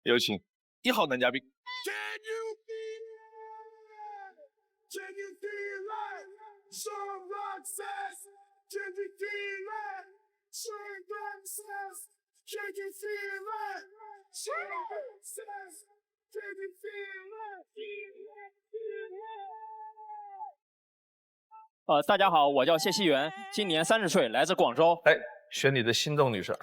有请1号男嘉宾。大家好，我叫谢希元，今年30岁，来自广州。来，选你的心动女生。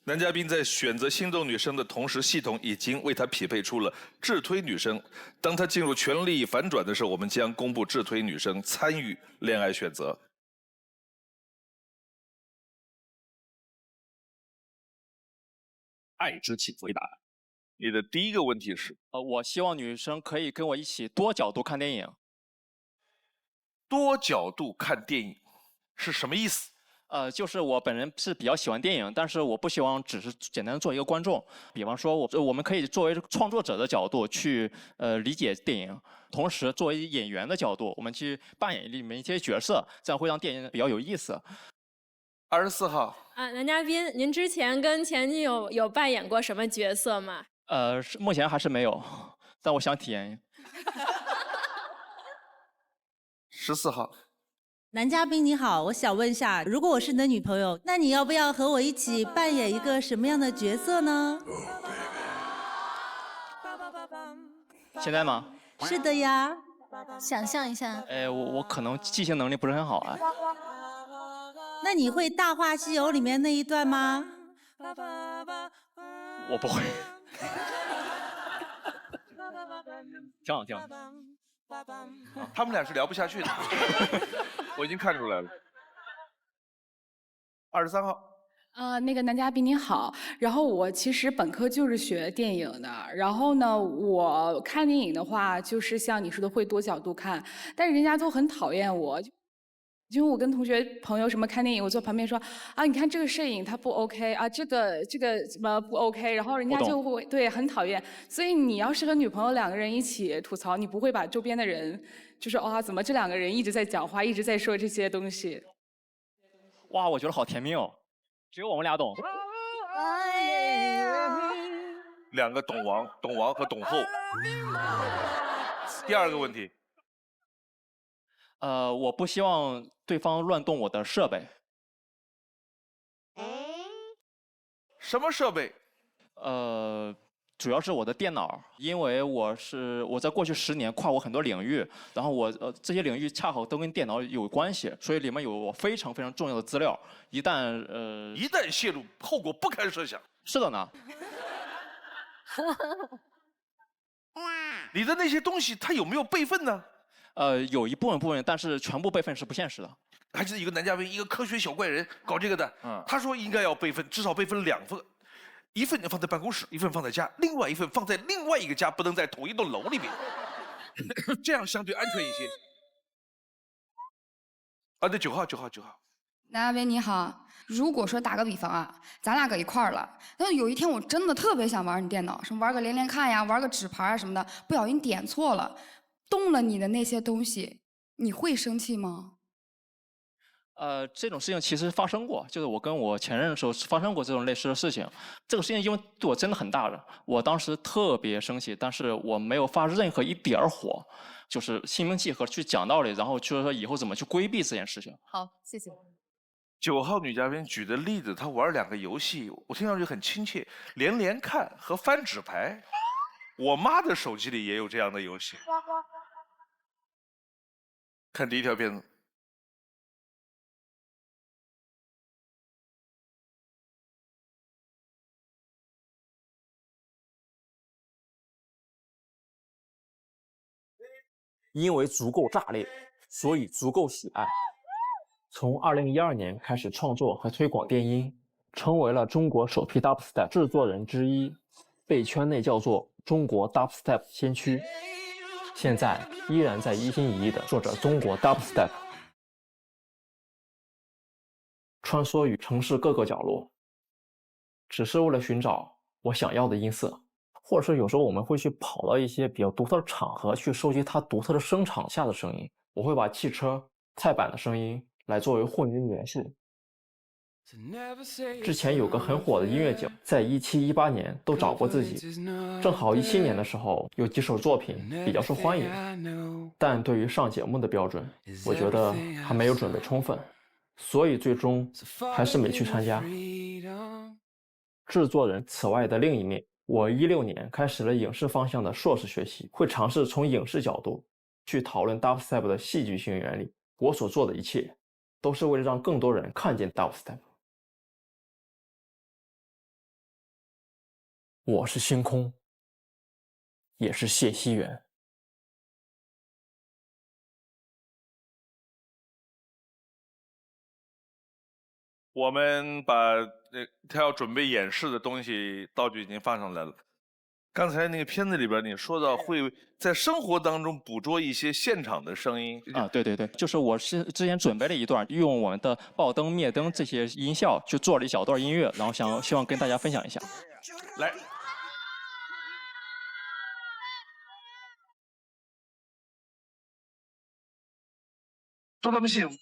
男嘉宾在选择心动女生的同时，系统已经为他匹配出了智推女生。当他进入权力反转的时候，我们将公布智推女生参与恋爱选择。爱之请回答。你的第一个问题是？我希望女生可以跟我一起多角度看电影。多角度看电影是什么意思？就是我本人是比较喜欢电影，但是我不希望只是简单的做一个观众。比方说我们可以作为创作者的角度去理解电影，同时作为演员的角度，我们去扮演里面一些角色，这样会让电影比较有意思。24号。男嘉宾，您之前跟前女友有扮演过什么角色吗？目前还是没有，但我想体验。14号。男嘉宾你好，我想问一下，如果我是你的女朋友，那你要不要和我一起扮演一个什么样的角色呢？现在吗？是的呀。想象一下。我可能记性能力不是很好啊。那你会《大话西游》里面那一段吗？我不会。挺好，挺好。他们俩是聊不下去的，我已经看出来了。23号。那个男嘉宾您好，然后我其实本科就是学电影的，然后呢，我看电影的话，就是像你说的会多角度看，但是人家都很讨厌我。因为我跟同学朋友什么看电影，我坐旁边说啊，你看这个摄影它不 OK 啊，这个什么不 OK， 然后人家就会对很讨厌。所以你要是和女朋友2个人一起吐槽，你不会把周边的人就说啊，怎么这2个人一直在讲话，一直在说这些东西？哇，我觉得好甜蜜哦，只有我们俩懂。2个懂王和懂后。第2个问题。我不希望对方乱动我的设备。什么设备？主要是我的电脑，因为我在过去10年跨过很多领域，然后这些领域恰好都跟电脑有关系，所以里面有我非常非常重要的资料，一旦泄露，后果不堪设想。是的呢。你的那些东西，它有没有备份呢？有一部分，但是全部备份是不现实的。还记得一个男嘉宾，一个科学小怪人搞这个的，他说应该要备份，至少备份2份，一份放在办公室，一份放在家，另外一份放在另外一个家，不能在同一栋楼里面，这样相对安全一些。啊，对，9号。男嘉宾你好，如果说打个比方啊，咱俩搁一块儿了，然后有一天我真的特别想玩你电脑，什么玩个连连看呀，玩个纸牌啊什么的，不小心点错了。动了你的那些东西，你会生气吗？这种事情其实发生过，就是我跟我前任的时候发生过这种类似的事情。这个事情因为对我真的很大的，我当时特别生气，但是我没有发任何一点火，就是心平气和去讲道理，然后就是说以后怎么去规避这件事情。好，谢谢。9号女嘉宾举的例子，她玩2个游戏，我听上去很亲切，连连看和翻纸牌。我妈的手机里也有这样的游戏。看第1条片子。因为足够炸裂，所以足够喜爱。从2012年开始创作和推广电音，成为了中国首批 Dubstep 制作人之一，被圈内叫做中国 Dubstep 先驱。现在依然在一心一意地做着中国 Dubstep， 穿梭于城市各个角落，只是为了寻找我想要的音色。或者是有时候我们会去跑到一些比较独特的场合去收集它独特的声场下的声音，我会把汽车、菜板的声音来作为混音元素，之前有个很火的音乐奖，在17、18年都找过自己，正好17年的时候有几首作品比较受欢迎，但对于上节目的标准，我觉得还没有准备充分，所以最终还是没去参加。制作人此外的另一面，我16年开始了影视方向的硕士学习，会尝试从影视角度去讨论 Dubstep 的戏剧性原理。我所做的一切都是为了让更多人看见 Dubstep。我是星空，也是谢希元。我们把他要准备演示的东西道具已经放上来了。刚才那个片子里边你说到会在生活当中捕捉一些现场的声音啊，对对对，就是我之前准备了一段，用我们的爆灯、灭灯这些音效去做了一小段音乐，然后希望跟大家分享一下。来。说他们幸福。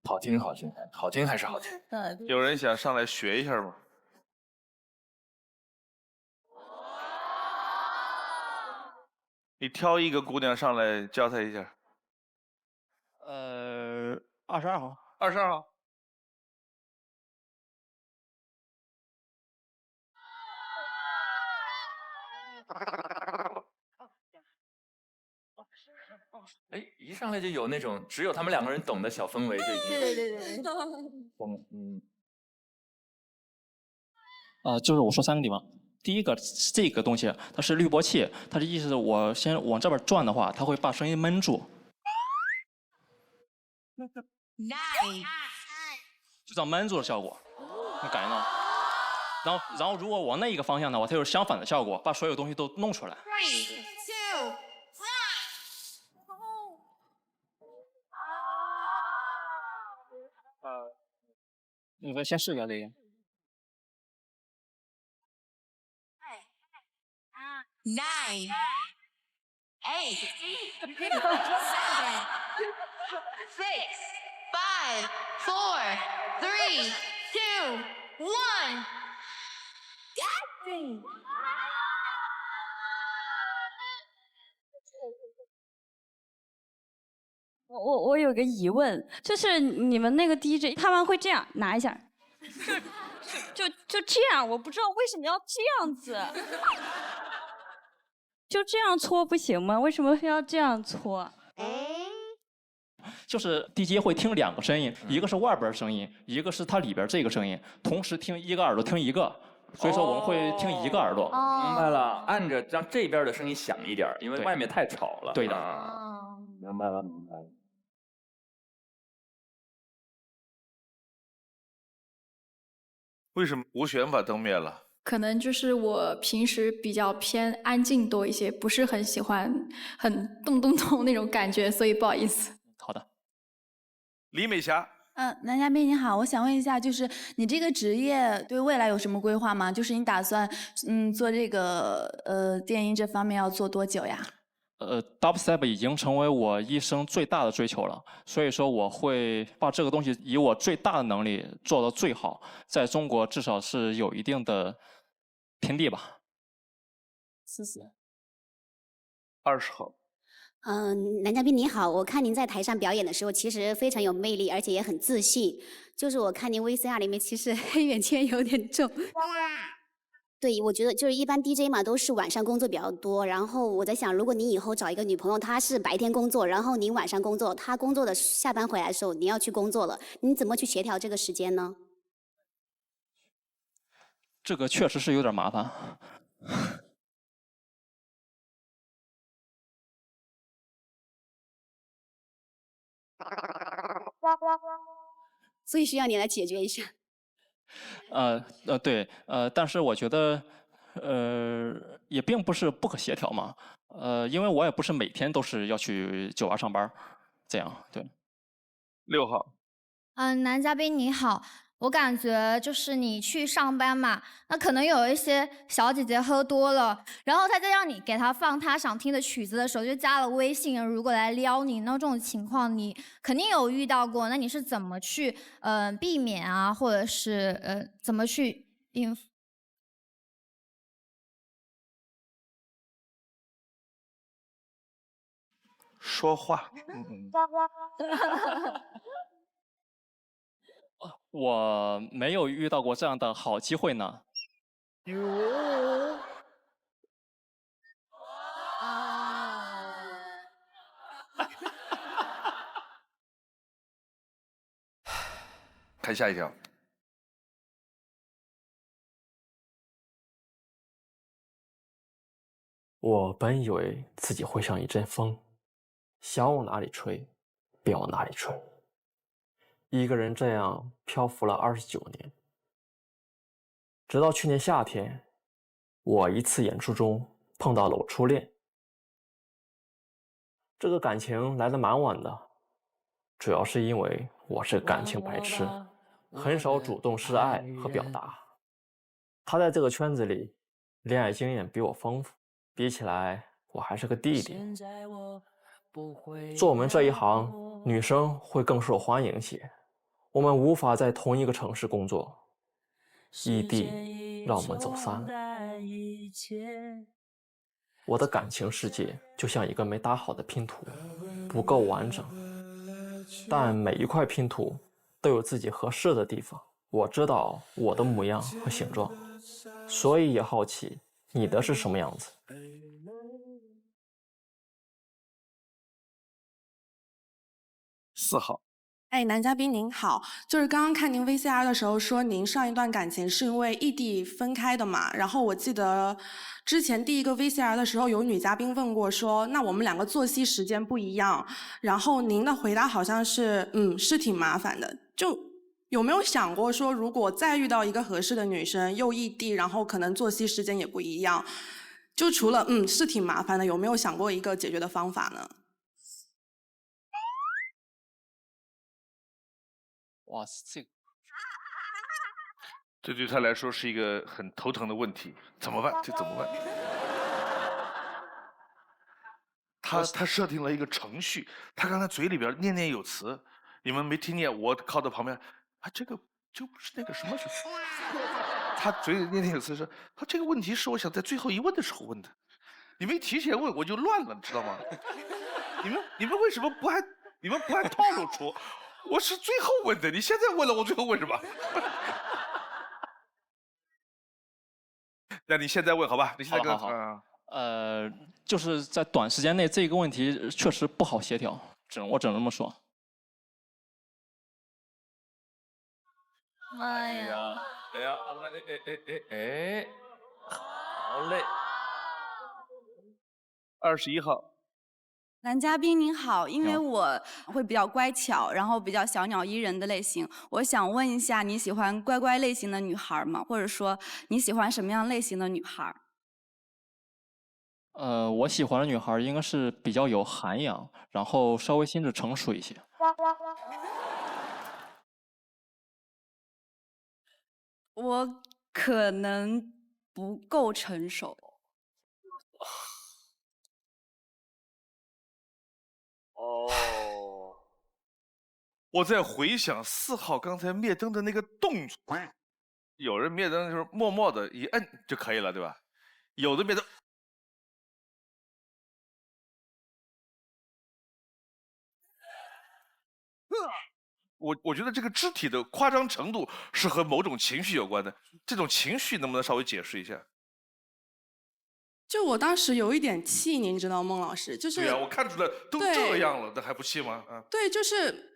好听，好听，好听还是好听。有人想上来学一下吗？你挑一个姑娘上来教她一下。22号。22号。哎，一上来就有那种只有他们2个人懂的小氛围，就已经。对。就是我说3个地方。第一个，这个东西它是滤波器，它的意思是我先往这边转的话，它会把声音闷住。就这样闷住的效果，你感觉到？然后如果往那一个方向的话，它就是相反的效果，把所有东西都弄出来。你们先试一下这个。9, 8, 7, 6, 5, 4, 3, 2, 1. 我有个疑问，就是你们那个 DJ 他们会这样拿一下，就这样，我不知道为什么要这样子。就这样搓不行吗？为什么要这样搓？就是 DJ 会听2个声音，一个是外边声音，一个是它里边这个声音，同时听一个耳朵听一个，所以说我们会听一个耳朵。明白了，按着让这边的声音响一点，因为外面太吵了。对的。明白了，明白了。为什么吴璇把灯灭了？可能就是我平时比较偏安静多一些，不是很喜欢很动那种感觉，所以不好意思。好的。李美霞。男嘉宾你好，我想问一下，就是你这个职业对未来有什么规划吗？就是你打算做这个电音这方面要做多久呀？Dubstep 已经成为我一生最大的追求了，所以说我会把这个东西以我最大的能力做到最好，在中国至少是有一定的天地吧。谢谢。20号。男嘉宾你好，我看您在台上表演的时候，其实非常有魅力，而且也很自信。就是我看您 VCR 里面，其实黑眼圈有点重。对，我觉得就是一般 DJ 嘛，都是晚上工作比较多。然后我在想，如果你以后找一个女朋友，她是白天工作，然后你晚上工作，她工作的下班回来的时候，你要去工作了，你怎么去协调这个时间呢？这个确实是有点麻烦。所以需要你来解决一下。对，但是我觉得，也并不是不可协调嘛，因为我也不是每天都是要去酒吧上班，这样对。6号。男嘉宾你好，我感觉就是你去上班嘛，那可能有一些小姐姐喝多了，然后她再让你给她放她想听的曲子的时候，就加了微信，如果来撩你，那这种情况你肯定有遇到过，那你是怎么去避免啊，或者是怎么去应付？说话。我没有遇到过这样的好机会呢。看下一条。我本以为自己会像一阵风，想往哪里吹，便往哪里吹。一个人这样漂浮了29年，直到去年夏天，我一次演出中碰到了我初恋。这个感情来得蛮晚的，主要是因为我是感情白痴，很少主动示爱和表达。他在这个圈子里，恋爱经验比我丰富，比起来我还是个弟弟。做我们这一行，女生会更受欢迎些。我们无法在同一个城市工作，异地让我们走散了。我的感情世界就像一个没搭好的拼图，不够完整，但每一块拼图都有自己合适的地方。我知道我的模样和形状，所以也好奇你的是什么样子。4号。哎，男嘉宾您好，就是刚刚看您 VCR 的时候说您上一段感情是因为异地分开的嘛，然后我记得之前第一个 VCR 的时候有女嘉宾问过说，那我们两个作息时间不一样，然后您的回答好像是是挺麻烦的，就有没有想过说如果再遇到一个合适的女生又异地，然后可能作息时间也不一样，就除了是挺麻烦的，有没有想过一个解决的方法呢？哇，这对他来说是一个很头疼的问题，怎么办？这怎么办？他设定了一个程序，他刚才嘴里边念念有词，你们没听见？我靠在旁边，这个就不是那个什么什么。他嘴里念念有词说，他这个问题是我想在最后一问的时候问的，你没提前问我就乱了，知道吗？你们为什么不按套路出？我是最后问的，你现在问了，我最后问什么？那你现在问好吧？你现在好，就是在短时间内这个问题确实不好协调，我只能这么说。妈呀！好嘞。21号。男嘉宾您好，因为我会比较乖巧，然后比较小鸟依人的类型，我想问一下，你喜欢乖乖类型的女孩吗？或者说你喜欢什么样类型的女孩？我喜欢的女孩应该是比较有涵养，然后稍微心智成熟一些。我可能不够成熟。我在回想4号刚才灭灯的那个动作，有人灭灯的时候默默的一摁就可以了，对吧？有的灭灯，我觉得这个肢体的夸张程度是和某种情绪有关的，这种情绪能不能稍微解释一下？就我当时有一点气，您知道，孟老师，就是对呀，我看出来都这样了，那还不气吗？对，就是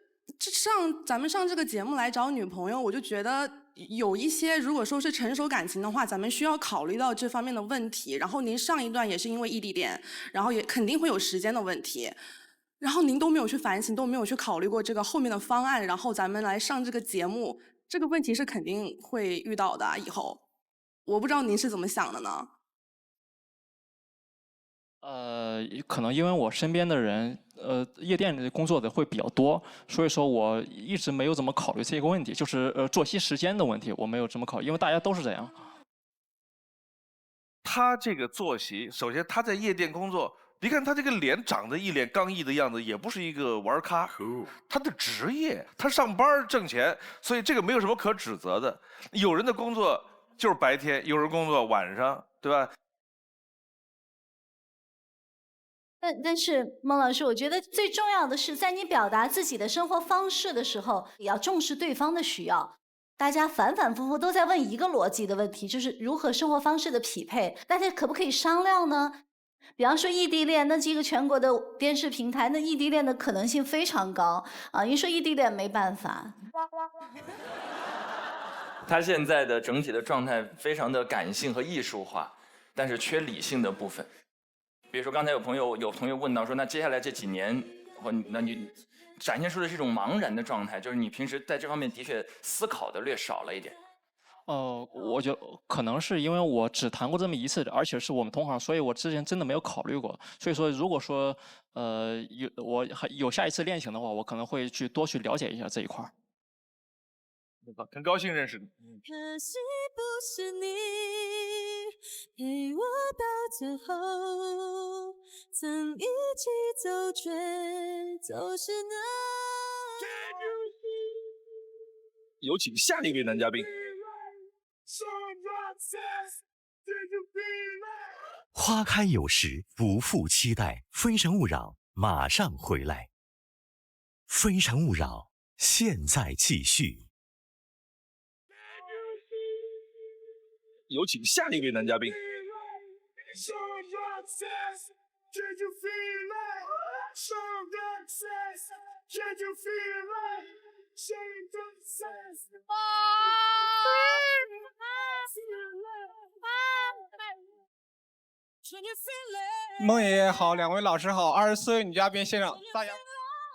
咱们上这个节目来找女朋友，我就觉得有一些如果说是成熟感情的话，咱们需要考虑到这方面的问题。然后您上一段也是因为异地恋，然后也肯定会有时间的问题。然后您都没有去反省，都没有去考虑过这个后面的方案，然后咱们来上这个节目，这个问题是肯定会遇到的啊，以后。我不知道您是怎么想的呢？可能因为我身边的人，夜店的工作的会比较多，所以说我一直没有怎么考虑这个问题，就是作息时间的问题，我没有这么考虑，因为大家都是这样。他这个作息，首先他在夜店工作，你看他这个脸长得一脸刚毅的样子，也不是一个玩咖，他的职业，他上班挣钱，所以这个没有什么可指责的。有人的工作就是白天，有人工作晚上，对吧？但是孟老师，我觉得最重要的是，在你表达自己的生活方式的时候，也要重视对方的需要。大家反反复复都在问一个逻辑的问题，就是如何生活方式的匹配，大家可不可以商量呢？比方说异地恋，那这个全国的电视平台，那异地恋的可能性非常高啊。您说异地恋没办法。他现在的整体的状态非常的感性和艺术化，但是缺理性的部分。比如说刚才有同学问到说，那接下来这几年，那你展现出的是一种茫然的状态，就是你平时在这方面的确思考的略少了一点。我觉得可能是因为我只谈过这么一次，而且是我们同行，所以我之前真的没有考虑过。所以说，如果说我还有下一次恋情的话，我可能会多去了解一下这一块。很高兴认识你。可惜不是你陪我到最后，曾一起走却走失那。有请下一位男嘉宾。花开有时，不负期待。非诚勿扰，马上回来。非诚勿扰，现在继续。有请下一位男嘉宾。孟爷爷好，两位老师好，24位女嘉宾现场，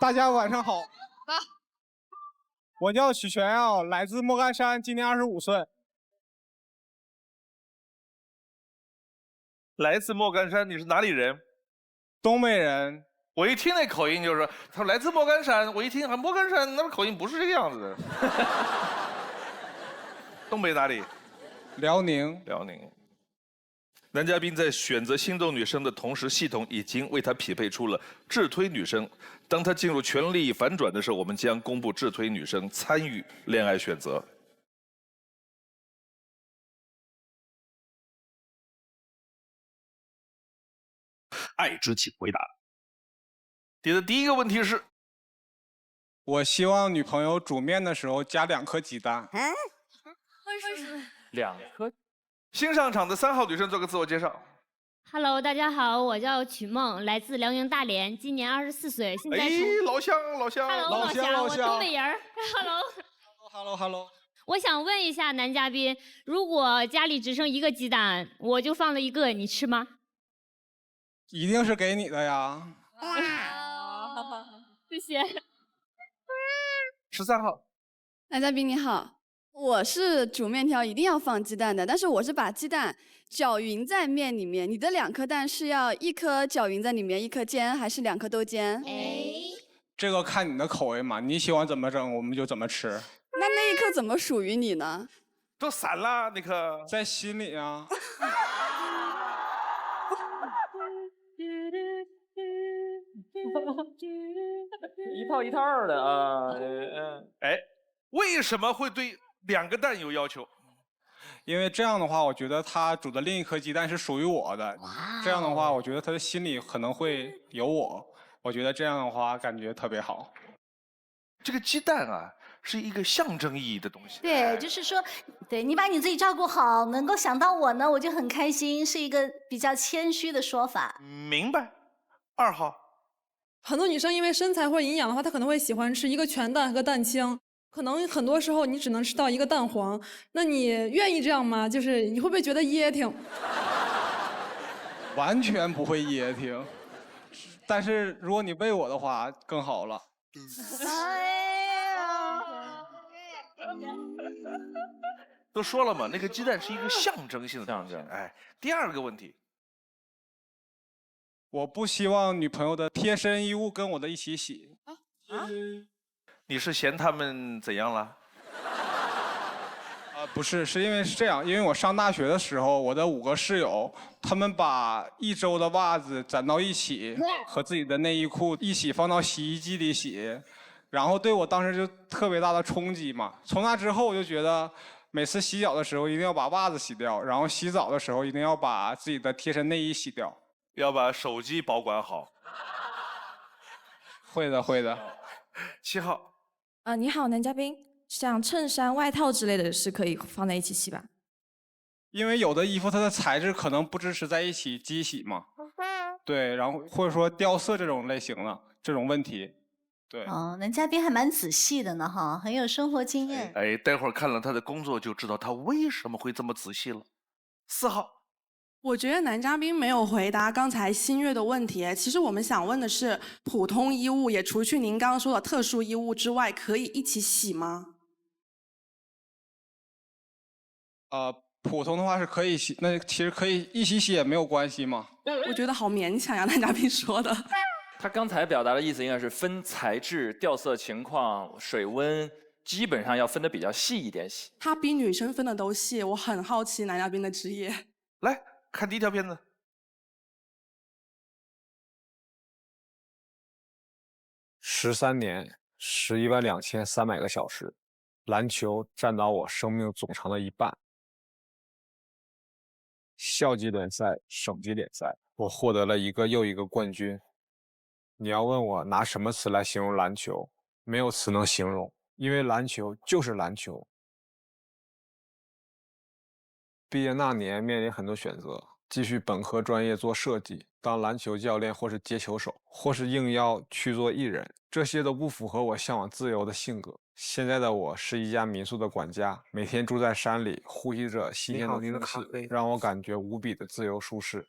大家晚上好。我叫许全耀，来自莫干山，今年25岁。来自莫干山，你是哪里人？东北人。我一听那口音就是说，他说来自莫干山，我一听莫干山，那口音不是这个样子的。东北哪里？辽宁。辽宁。男嘉宾在选择心动女生的同时，系统已经为他匹配出了智推女生。当他进入权力反转的时候，我们将公布智推女生参与恋爱选择。爱之请回答。你的第一个问题是：我希望女朋友煮面的时候加2颗鸡蛋。2颗。新上场的3号女生做个自我介绍。Hello， 大家好，我叫曲梦，来自辽宁大连，今年24岁，现在老乡。Hello， 老乡，我东北人。Hello。我想问一下男嘉宾，如果家里只剩1个鸡蛋，我就放了1个，你吃吗？一定是给你的呀。谢谢。13号。男嘉宾你好，我是煮面条一定要放鸡蛋的，但是我是把鸡蛋搅匀在面里面。你的2颗蛋是要1颗搅匀在里面，1颗煎，还是2颗都煎？这个看你的口味嘛，你喜欢怎么整我们就怎么吃。那1颗怎么属于你呢？都散了那颗。在心里啊。一套一套的啊。哎，为什么会对2个蛋有要求？因为这样的话，我觉得他煮的另一颗鸡蛋是属于我的。这样的话，我觉得他的心里可能会有我。我觉得这样的话感觉特别好。这个鸡蛋啊，是一个象征意义的东西。对，就是说，对你把你自己照顾好，能够想到我呢，我就很开心，是一个比较谦虚的说法。明白。2号。很多女生因为身材或者营养的话，她可能会喜欢吃1个全蛋和个蛋清，可能很多时候你只能吃到1个蛋黄。那你愿意这样吗？就是你会不会觉得噎挺？完全不会噎挺。但是如果你喂我的话更好了。哎呀，都说了嘛，那个鸡蛋是一个象征性的象征。哎，第二个问题，我不希望女朋友的贴身衣物跟我的一起洗。你是嫌他们怎样了？不是，是因为是这样，因为我上大学的时候，我的5个室友，他们把1周的袜子攒到一起，和自己的内衣裤一起放到洗衣机里洗，然后对我当时就特别大的冲击嘛。从那之后，我就觉得每次洗脚的时候一定要把袜子洗掉，然后洗澡的时候一定要把自己的贴身内衣洗掉，要把手机保管好。会的，会的。7号。你好，男嘉宾。像衬衫、外套之类的是可以放在一起洗吧？因为有的衣服它的材质可能不支持在一起机洗嘛。对，然后或者说掉色这种类型的这种问题。对。哦，男嘉宾还蛮仔细的呢哈，很有生活经验。哎，待会儿看了他的工作就知道他为什么会这么仔细了。4号。我觉得男嘉宾没有回答刚才新月的问题。其实我们想问的是，普通衣物也除去您刚刚说的特殊衣物之外，可以一起洗吗？普通的话是可以洗，那其实可以一起洗也没有关系嘛。我觉得好勉强呀，男嘉宾说的。他刚才表达的意思应该是分材质、掉色情况、水温，基本上要分得比较细一点洗。他比女生分的都细，我很好奇男嘉宾的职业。来看第一条片子。13年，112300个小时，篮球占到我生命总长的1半。校级联赛、省级联赛，我获得了一个又一个冠军。你要问我拿什么词来形容篮球，没有词能形容，因为篮球就是篮球。毕业那年面临很多选择，继续本科专业做设计，当篮球教练或是接球手，或是应邀去做艺人，这些都不符合我向往自由的性格。现在的我是一家民宿的管家，每天住在山里，呼吸着新鲜的空气，让我感觉无比的自由舒适。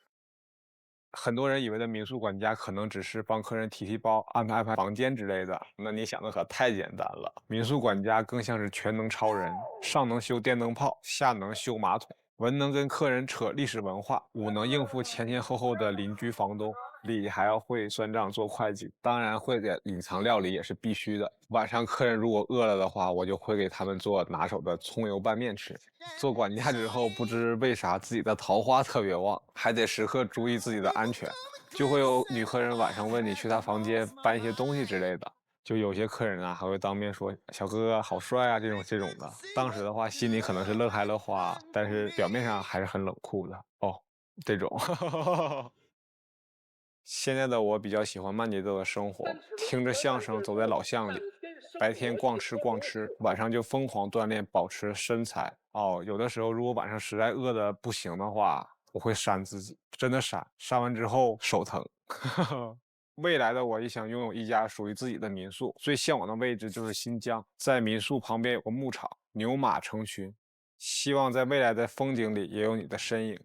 很多人以为的民宿管家可能只是帮客人提包、安排房间之类的，那你想的可太简单了。民宿管家更像是全能超人，上能修电灯泡，下能修马桶，文能跟客人扯历史文化，武能应付前前后后的邻居房东，理还要会算账做会计，当然会给隐藏料理也是必须的。晚上客人如果饿了的话，我就会给他们做拿手的葱油拌面吃。做管家之后，不知为啥自己的桃花特别旺，还得时刻注意自己的安全，就会有女客人晚上问你去她房间搬一些东西之类的。就有些客人啊，还会当面说小哥哥好帅啊，这种的。当时的话，心里可能是乐开了花，但是表面上还是很冷酷的哦。这种。现在的我比较喜欢慢节奏的生活，听着相声走在老巷里，白天逛吃，晚上就疯狂锻炼，保持身材。哦，有的时候如果晚上实在饿得不行的话，我会扇自己，真的扇完之后手疼。未来的我也想拥有一家属于自己的民宿，最向往的位置就是新疆，在民宿旁边有个牧场，牛马成群，希望在未来的风景里也有你的身影。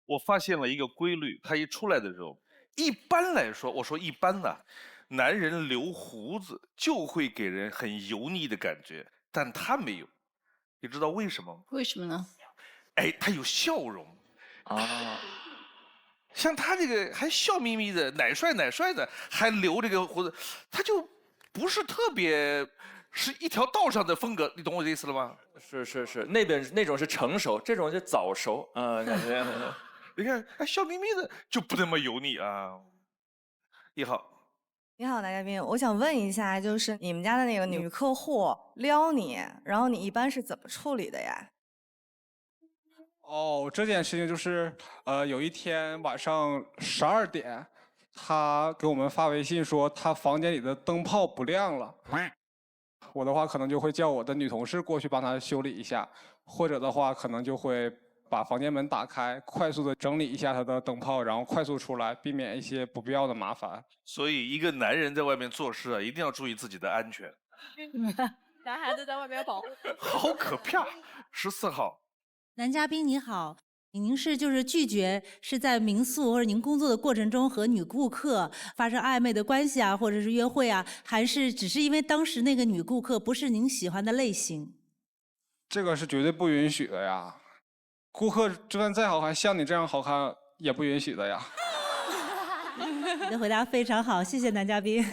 我发现了一个规律，他一出来的时候，一般来说，我说一般呢，男人留胡子就会给人很油腻的感觉，但他没有，你知道为什么吗？为什么呢？哎，他有笑容啊，像他这个还笑眯眯的，奶帅的，还留这个胡子，他就不是特别是一条道上的风格，你懂我的意思了吗？是，那种是成熟，这种是早熟啊，感觉。你看，哎，笑眯眯的就不那么油腻啊。1号，你好，男嘉宾，我想问一下，就是你们家的那个女客户撩你，然后你一般是怎么处理的呀？哦，这件事情就是，有一天晚上12点，他给我们发微信说他房间里的灯泡不亮了。我的话可能就会叫我的女同事过去帮他修理一下，或者的话可能就会把房间门打开，快速的整理一下他的灯泡，然后快速出来，避免一些不必要的麻烦。所以一个男人在外面做事啊，一定要注意自己的安全。男孩子在外面保护。好可怕。14号，男嘉宾你好，您是就是拒绝是在民宿或者您工作的过程中和女顾客发生暧昧的关系啊，或者是约会啊，还是只是因为当时那个女顾客不是您喜欢的类型？这个是绝对不允许的呀！顾客就算再好看，像你这样好看也不允许的呀。你的回答非常好，谢谢男嘉宾。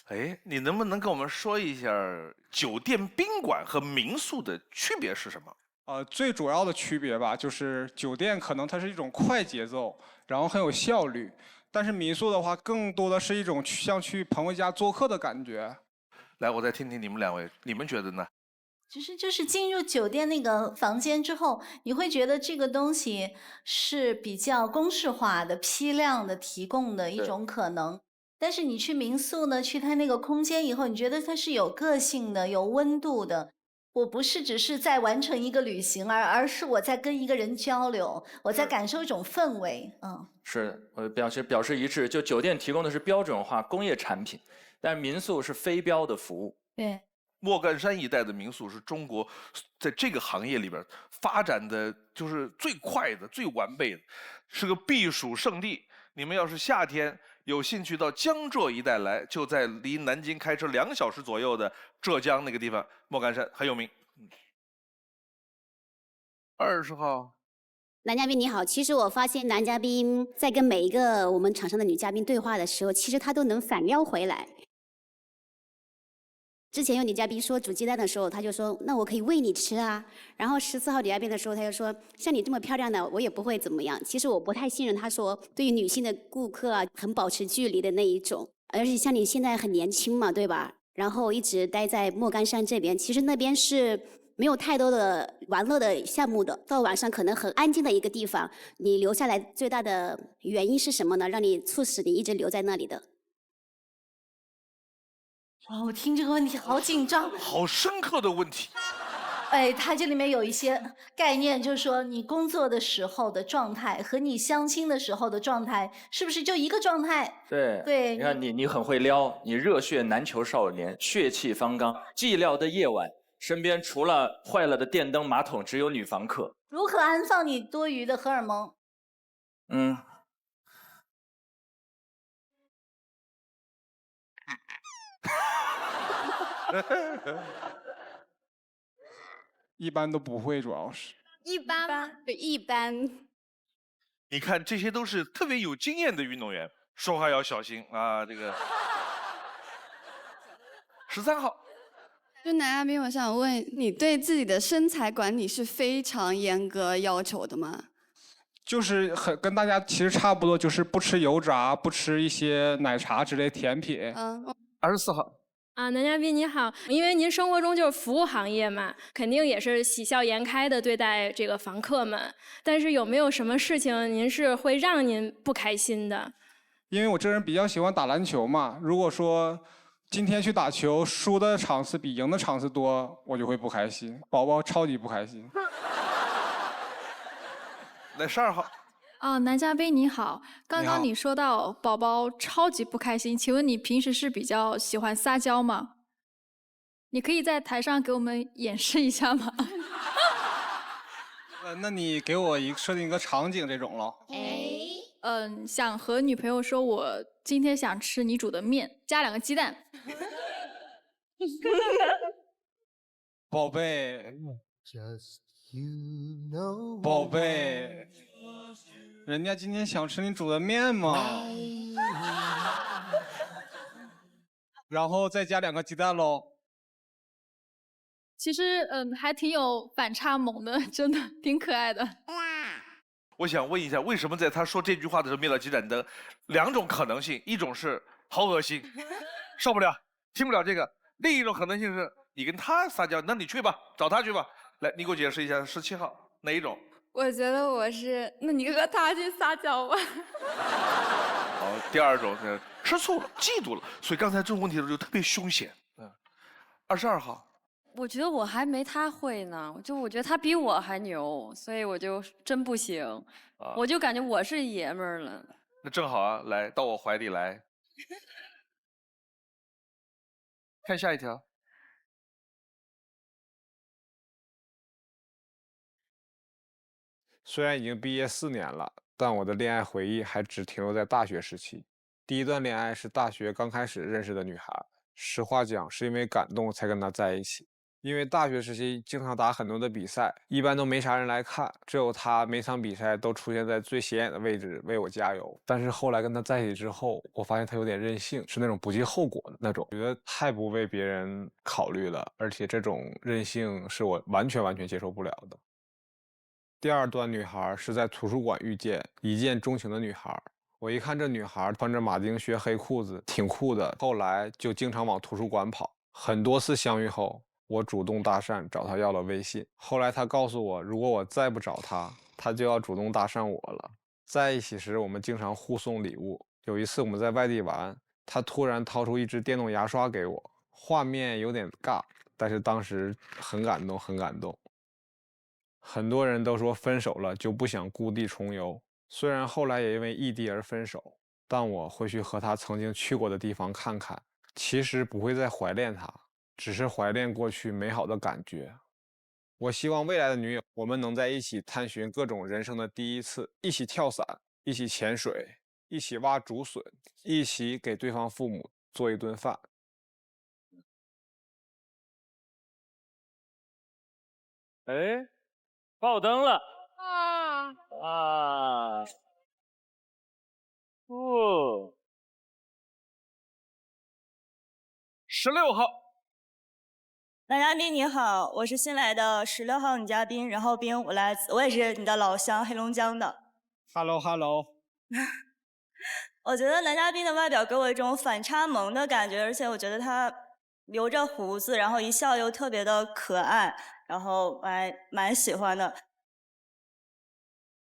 哎，你能不能跟我们说一下酒店宾馆和民宿的区别是什么？最主要的区别吧，就是酒店可能它是一种快节奏，然后很有效率，但是民宿的话，更多的是一种像去朋友家做客的感觉。来，我再听听你们两位，你们觉得呢？就是进入酒店那个房间之后，你会觉得这个东西是比较公式化的、批量的提供的一种可能。但是你去民宿呢，去它那个空间以后，你觉得它是有个性的、有温度的。我不是只是在完成一个旅行，而是我在跟一个人交流，我在感受一种氛围。是我表示一致。就酒店提供的是标准化工业产品，但是民宿是非标的服务。对。莫干山一带的民宿是中国在这个行业里边发展的就是最快的、最完备的，是个避暑胜地。你们要是夏天有兴趣到江浙一带来，就在离南京开车2小时左右的浙江那个地方，莫干山很有名。20号，男嘉宾你好，其实我发现男嘉宾在跟每一个我们场上的女嘉宾对话的时候，其实他都能反撩回来。之前有女嘉宾说煮鸡蛋的时候，他就说那我可以喂你吃啊。然后14号女嘉宾的时候，他就说像你这么漂亮的，我也不会怎么样。其实我不太信任他说对于女性的顾客啊，很保持距离的那一种。而且像你现在很年轻嘛，对吧？然后一直待在莫干山这边，其实那边是没有太多的玩乐的项目的，到晚上可能很安静的一个地方。你留下来最大的原因是什么呢？让你促使你一直留在那里的？我听这个问题好紧张，好深刻的问题。哎，它这里面有一些概念，就是说你工作的时候的状态和你相亲的时候的状态，是不是就一个状态？对，你看你很会撩，你热血男球少年，血气方刚，寂寥的夜晚，身边除了坏了的电灯马桶，只有女房客。如何安放你多余的荷尔蒙？一般都不会，主要是。一般吧，对，一般。你看，这些都是特别有经验的运动员，说话要小心啊。这个13号，就男嘉宾，我想问你，对自己的身材管理是非常严格要求的吗？就是跟大家其实差不多，就是不吃油炸，不吃一些奶茶之类甜品。24号。男嘉宾你好，因为您生活中就是服务行业嘛，肯定也是喜笑颜开的对待这个房客们。但是有没有什么事情您是会让您不开心的？因为我这人比较喜欢打篮球嘛，如果说今天去打球，输的场次比赢的场次多，我就会不开心，宝宝超级不开心。来12号。男嘉宾你好，刚你好刚你说到宝宝超级不开心，请问你平时是比较喜欢撒娇吗？你可以在台上给我们演示一下吗？那你给我设定一个场景这种咯。想和女朋友说我今天想吃你煮的面，加2个鸡蛋。宝贝，宝贝。人家今天想吃你煮的面嘛，然后再加2个鸡蛋喽。其实还挺有反差萌的，真的挺可爱的。我想问一下，为什么在他说这句话的时候灭了鸡蛋灯？2种可能性，一种是好恶心，受不了，听不了这个；另一种可能性是你跟他撒娇，那你去吧，找他去吧。来，你给我解释一下，17号哪一种？我觉得我是，那你和他去撒娇吧。好，第2种是吃醋了，嫉妒了，所以刚才这种问题的时候就特别凶险。22号。我觉得我还没他会呢，我觉得他比我还牛，所以我就真不行，我就感觉我是爷们儿了。那正好啊，来到我怀里来，看下一条。虽然已经毕业4年了，但我的恋爱回忆还只停留在大学时期。第一段恋爱是大学刚开始认识的女孩，实话讲是因为感动才跟她在一起。因为大学时期经常打很多的比赛，一般都没啥人来看，只有她每场比赛都出现在最显眼的位置为我加油。但是后来跟她在一起之后，我发现她有点任性，是那种不计后果的那种，觉得太不为别人考虑了，而且这种任性是我完全接受不了的。第二段女孩是在图书馆遇见，一见钟情的女孩。我一看这女孩穿着马丁靴黑裤子，挺酷的，后来就经常往图书馆跑。很多次相遇后，我主动搭讪，找她要了微信。后来她告诉我，如果我再不找她，她就要主动搭讪我了。在一起时，我们经常互送礼物。有一次我们在外地玩，她突然掏出一支电动牙刷给我，画面有点尬，但是当时很感动，很感动。很多人都说分手了就不想故地重游，虽然后来也因为异地而分手，但我会去和他曾经去过的地方看看。其实不会再怀念他，只是怀念过去美好的感觉。我希望未来的女友，我们能在一起探寻各种人生的第一次，一起跳伞，一起潜水，一起挖竹笋，一起给对方父母做一顿饭。哎，爆灯了啊！哦，16号，男嘉宾你好，我是新来的16号女嘉宾，然后我也是你的老乡，黑龙江的。Hello。我觉得男嘉宾的外表给我一种反差萌的感觉，而且我觉得他留着胡子，然后一笑又特别的可爱，然后我还蛮喜欢的。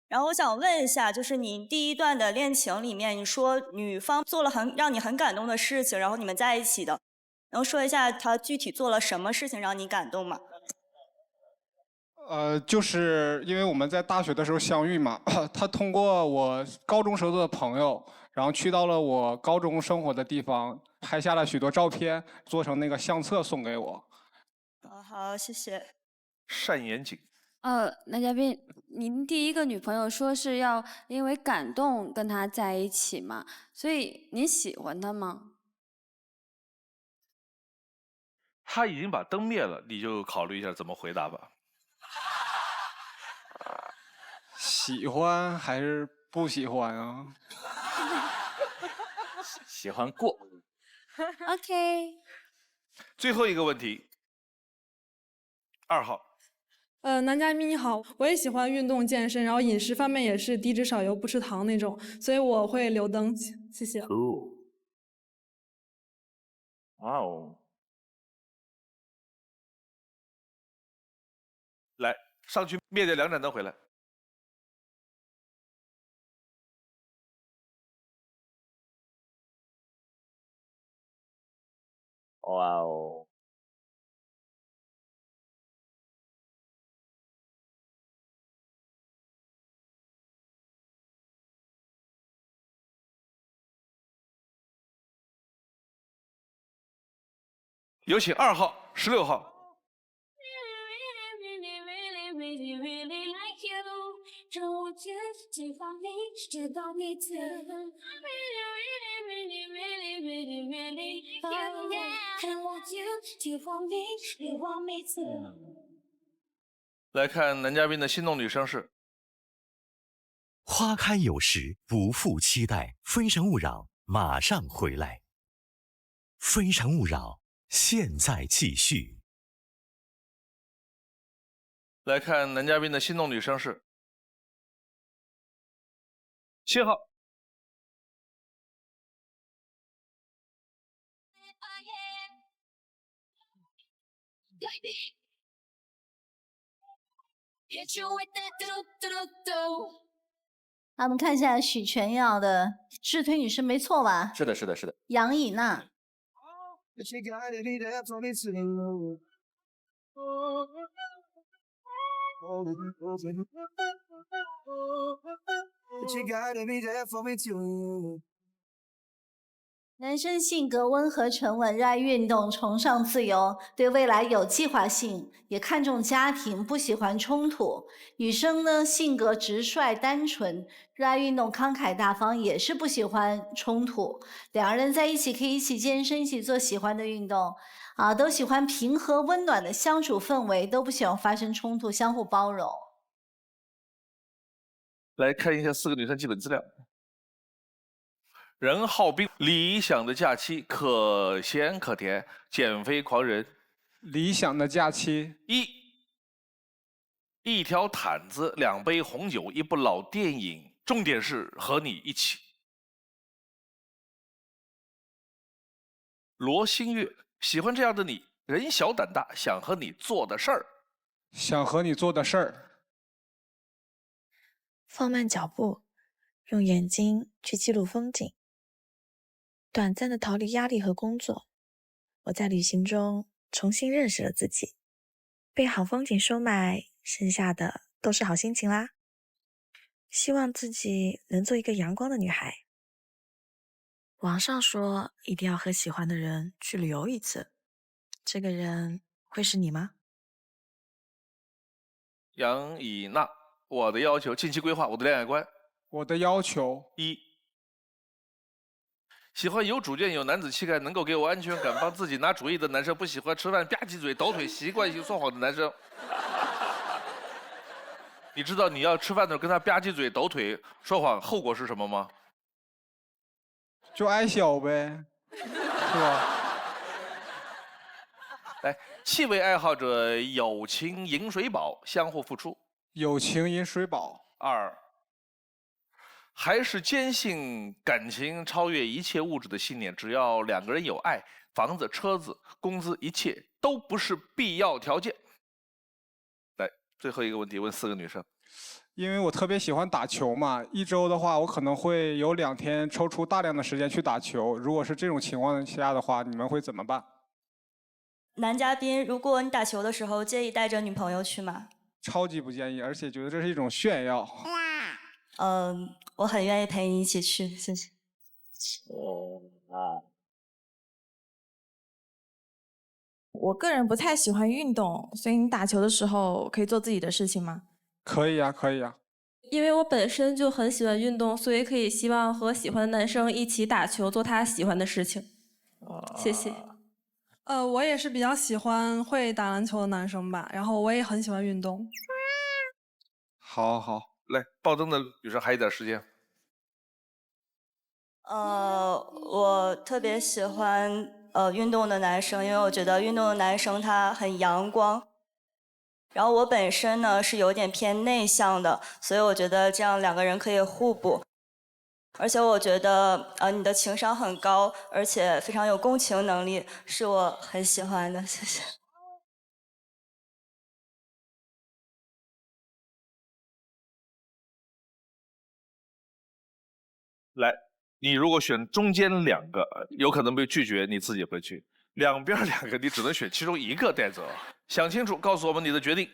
然后我想问一下，就是你第一段的恋情里面，你说女方做了让你很感动的事情，然后你们在一起的，能说一下她具体做了什么事情让你感动吗？就是因为我们在大学的时候相遇嘛，他通过我高中时候的朋友，然后去到了我高中生活的地方，拍下了许多照片，做成那个相册送给我。好，谢谢。单严谨。男嘉宾，您第一个女朋友说是要因为感动跟她在一起嘛，所以您喜欢她吗？他已经把灯灭了，你就考虑一下怎么回答吧。喜欢还是不喜欢啊？喜欢过。OK。最后一个问题，2号。男嘉宾你好，我也喜欢运动健身，然后饮食方面也是低脂少油不吃糖那种，所以我会留灯，谢谢。哇哦！来，上去灭掉2盏灯回来。哇哦！有请2号、16号。来看男嘉宾的心动女生是。花开有时，不负期待。非诚勿扰，马上回来。非诚勿扰，现在继续。来看男嘉宾的心动女生是。7号。他们看起来许全耀的智推女生没错吧？是的，是的，是的。杨以娜。男生性格温和沉稳，热爱运动，崇尚自由，对未来有计划性，也看重家庭，不喜欢冲突。女生呢，性格直率单纯，热爱运动，慷慨大方，也是不喜欢冲突。两个人在一起可以一起健身，一起做喜欢的运动，都喜欢平和温暖的相处氛围，都不喜欢发生冲突，相互包容。来看一下4个女生基本资料。任浩斌，理想的假期，可咸可甜，减肥狂人。理想的假期一条毯子，2杯红酒，一部老电影，重点是和你一起。罗新月，喜欢这样的你，人小胆大，想和你做的事儿。想和你做的事儿。放慢脚步，用眼睛去记录风景。短暂的逃离压力和工作，我在旅行中重新认识了自己。被好风景收买，剩下的都是好心情啦。希望自己能做一个阳光的女孩。网上说一定要和喜欢的人去旅游一次，这个人会是你吗？杨以娜，我的要求，近期规划我的恋爱观。我的要求喜欢有主见、有男子气概，能够给我安全感、帮自己拿主意的男生。不喜欢吃饭吧唧嘴、抖腿、习惯性说谎的男生。你知道你要吃饭的时候跟他吧唧嘴、抖腿、说谎，后果是什么吗？就挨小呗，是吧？来，气味爱好者友情饮水饱，相互付出。友情饮水饱。2，还是坚信感情超越一切物质的信念，只要2个人有爱，房子、车子、工资，一切都不是必要条件。来，最后一个问题问4个女生。因为我特别喜欢打球嘛，一周的话，我可能会有2天抽出大量的时间去打球。如果是这种情况下的话，你们会怎么办？男嘉宾，如果你打球的时候介意带着女朋友去吗？超级不建议，而且觉得这是一种炫耀。我很愿意陪你一起去，谢谢。我个人不太喜欢运动，所以你打球的时候可以做自己的事情吗？可以呀，可以呀。因为我本身就很喜欢运动，所以可以希望和喜欢的男生一起打球，做他喜欢的事情。谢谢。我也是比较喜欢会打篮球的男生吧，然后我也很喜欢运动。好，来，爆灯的女生还有点时间。我特别喜欢运动的男生，因为我觉得运动的男生他很阳光。然后我本身呢是有点偏内向的，所以我觉得这样2个人可以互补。而且我觉得你的情商很高，而且非常有共情能力，是我很喜欢的，谢谢。来，你如果选中间2个，有可能被拒绝，你自己回去；两边2个，你只能选其中一个带走。想清楚，告诉我们你的决定。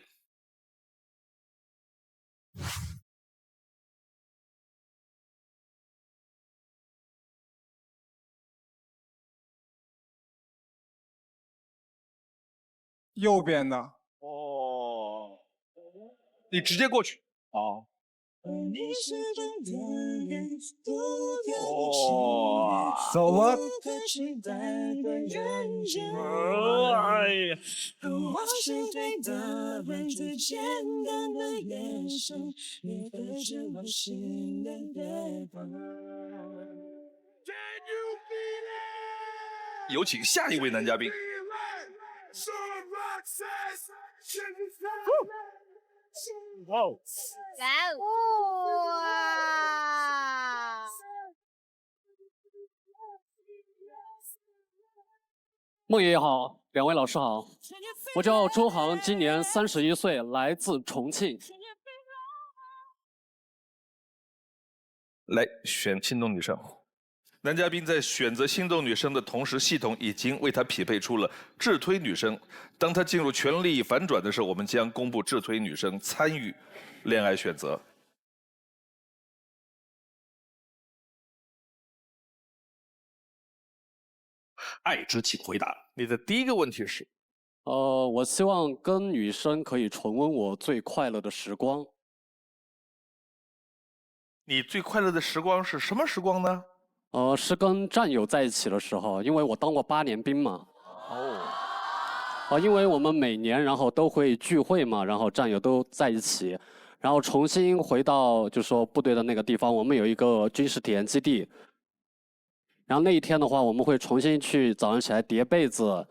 右边的。哦，你直接过去。好。走了。有请下一位男嘉宾。哇哦！孟爷爷好，2位老师好，我叫周航，今年31岁，来自重庆。来选心动女生。男嘉宾在选择心动女生的同时，系统已经为他匹配出了智推女生。当他进入权力反转的时候，我们将公布智推女生参与恋爱选择。爱之请回答。你的第一个问题是，我希望跟女生可以重温我最快乐的时光。你最快乐的时光是什么时光呢？是跟战友在一起的时候，因为我当过8年兵嘛。因为我们每年然后都会聚会嘛，然后战友都在一起，然后重新回到就说部队的那个地方，我们有一个军事体验基地。然后那一天的话，我们会重新去早上起来叠被子、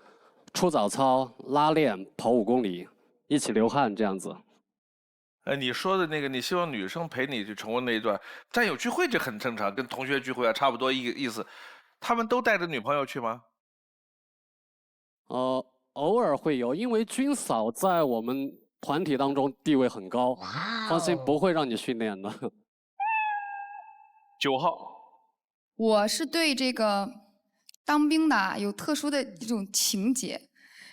出早操、拉练、跑5公里，一起流汗这样子。你说的那个，你希望女生陪你去重温那一段战友聚会，这很正常，跟同学聚会啊差不多一个意思。他们都带着女朋友去吗？偶尔会有，因为军嫂在我们团体当中地位很高，放心不会让你训练的。9号。我是对这个当兵的有特殊的一种情结，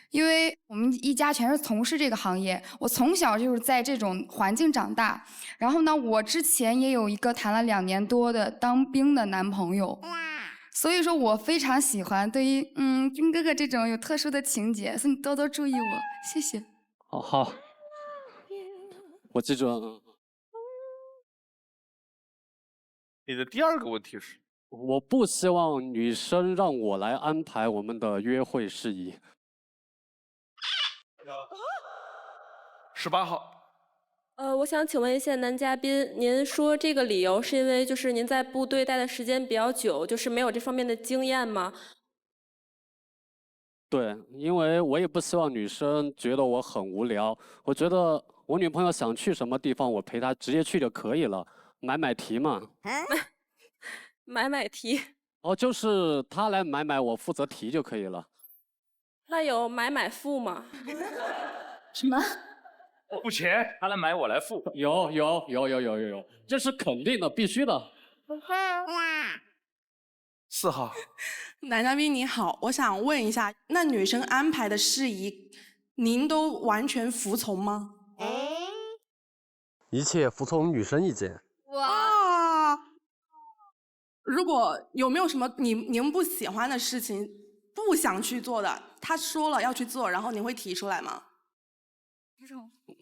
因为我们一家全是从事这个行业，我从小就是在这种环境长大。然后呢，我之前也有一个谈了2年多的当兵的男朋友，所以说我非常喜欢对于军哥哥这种有特殊的情节，所以你多多注意我，谢谢。好，我记住了。你的第二个问题是？我不希望女生让我来安排我们的约会事宜。18号。我想请问一下男嘉宾，您说这个理由是因为就是您在部队待的时间比较久，就是没有这方面的经验吗？对，因为我也不希望女生觉得我很无聊。我觉得我女朋友想去什么地方，我陪她直接去就可以了，买题嘛。买题。就是她来买，我负责题就可以了。那有买付吗？什么？付钱，他来买我来付。有，这是肯定的，必须的。4号。男嘉宾你好，我想问一下，那女生安排的事宜，您都完全服从吗？一切服从女生意见。哇！如果有没有什么您不喜欢的事情，不想去做的，他说了要去做，然后您会提出来吗？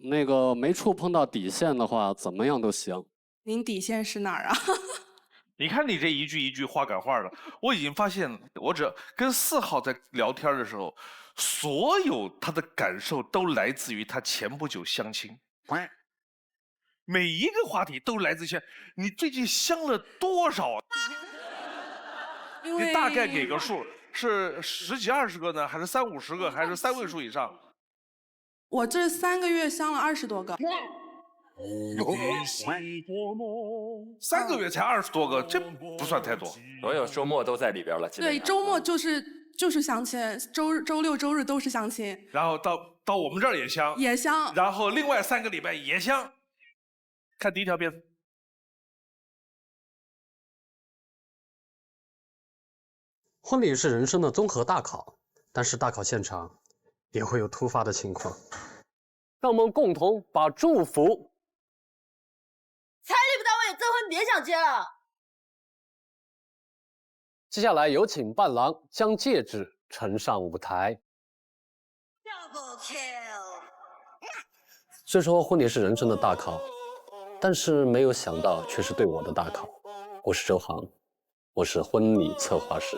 那个没触碰到底线的话，怎么样都行。您底线是哪儿啊？你看你这一句一句话赶话的，我已经发现，我只要跟4号在聊天的时候，所有他的感受都来自于他前不久相亲。每一个话题都来自于你最近相了多少？你大概给个数，是10几20个呢，还是30、50个，还是3位数以上？我这3个月相了20多个。3个月才20多个，这不算太多。所有周末都在里边了。对，周末就是相亲，周6、周日都是相亲。然后到我们这儿也相，也相。然后另外3个礼拜也相。看第一条辫子。婚礼是人生的综合大考，但是大考现场也会有突发的情况。让我们共同把祝福。彩礼不到位，这婚别想结了。接下来有请伴郎将戒指呈上舞台。虽说婚礼是人生的大考，但是没有想到却是对我的大考。我是周航，我是婚礼策划师。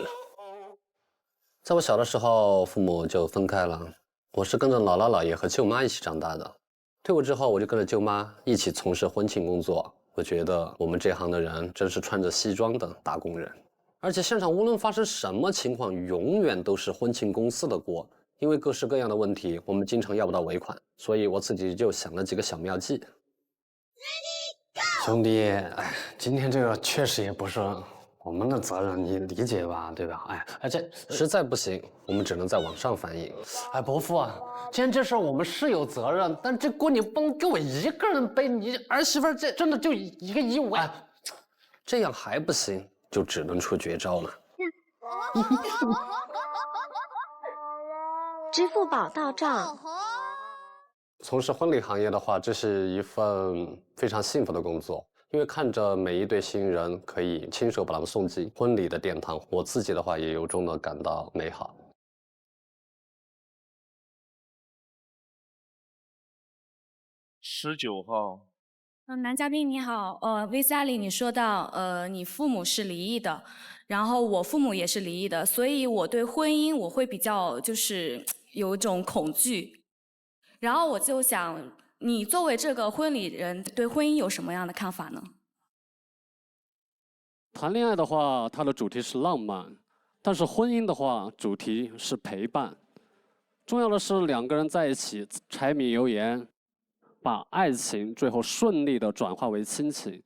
在我小的时候，父母就分开了，我是跟着姥姥姥爷和舅妈一起长大的。退伍之后，我就跟着舅妈一起从事婚庆工作。我觉得我们这行的人真是穿着西装的打工人，而且现场无论发生什么情况，永远都是婚庆公司的锅。因为各式各样的问题，我们经常要不到尾款，所以我自己就想了几个小妙计。兄弟，今天这个确实也不是我们的责任，你理解吧，对吧？这实在不行，我们只能在网上反映。伯父啊，今天这事儿我们是有责任，但这锅你不能给我一个人背，你儿媳妇这真的就一个义务。这样还不行，就只能出绝招了。支付宝到账。从事婚礼行业的话，这是一份非常幸福的工作，因为看着每一对新人可以亲手把他们送进婚礼的殿堂，我自己的话也由衷的感到美好。19号。男嘉宾你好，VCR 里你说到，你父母是离异的，然后我父母也是离异的，所以我对婚姻我会比较就是有一种恐惧，然后我就想，你作为这个婚礼人，对婚姻有什么样的看法呢？谈恋爱的话，它的主题是浪漫，但是婚姻的话，主题是陪伴。重要的是两个人在一起，柴米油盐。把爱情最后顺利的转化为亲情。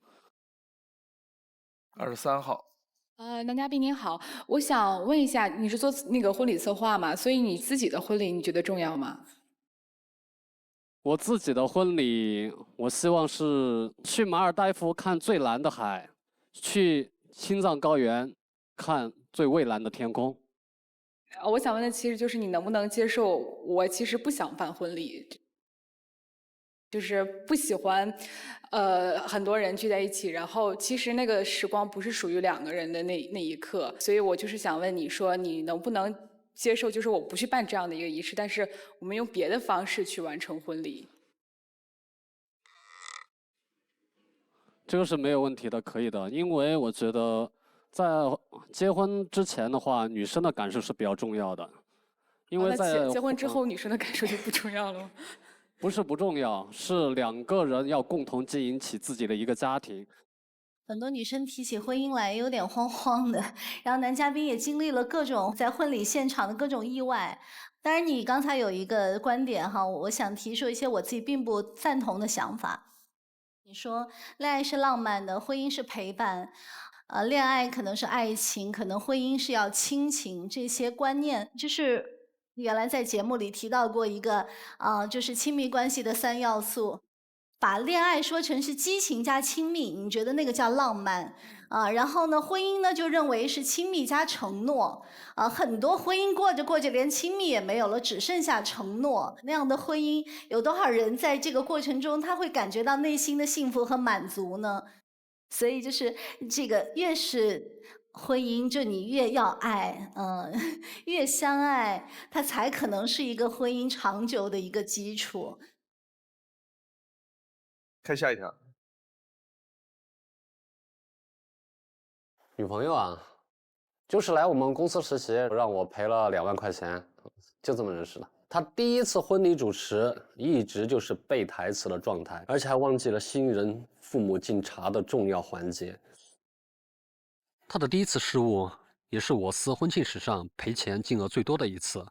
23号。男嘉宾您好，我想问一下，你是做那个婚礼策划吗？所以你自己的婚礼你觉得重要吗？我自己的婚礼，我希望是去马尔代夫看最蓝的海，去青藏高原看最蔚蓝的天空。我想问的其实就是你能不能接受我其实不想办婚礼。就是不喜欢，很多人聚在一起，然后其实那个时光不是属于2个人的那一刻，所以我就是想问你说，你能不能接受，就是我不去办这样的一个仪式，但是我们用别的方式去完成婚礼？这个是没有问题的，可以的，因为我觉得在结婚之前的话，女生的感受是比较重要的，因为在结婚之后，女生的感受就不重要了吗？不是不重要，是2个人要共同经营起自己的一个家庭。很多女生提起婚姻来有点慌慌的，然后男嘉宾也经历了各种在婚礼现场的各种意外。当然，你刚才有一个观点哈，我想提出一些我自己并不赞同的想法。你说恋爱是浪漫的，婚姻是陪伴，恋爱可能是爱情，可能婚姻是要亲情，这些观念就是。原来在节目里提到过一个，就是亲密关系的3要素，把恋爱说成是激情加亲密，你觉得那个叫浪漫然后呢，婚姻呢就认为是亲密加承诺很多婚姻过着过着连亲密也没有了，只剩下承诺，那样的婚姻有多少人在这个过程中他会感觉到内心的幸福和满足呢？所以就是这个越是。婚姻就你越要爱，越相爱，它才可能是一个婚姻长久的一个基础。看下一条。女朋友啊，就是来我们公司实习，让我赔了2万块钱，就这么认识的。她第一次婚礼主持，一直就是背台词的状态，而且还忘记了新人父母敬茶的重要环节。他的第一次失误，也是我司婚庆史上赔钱金额最多的一次。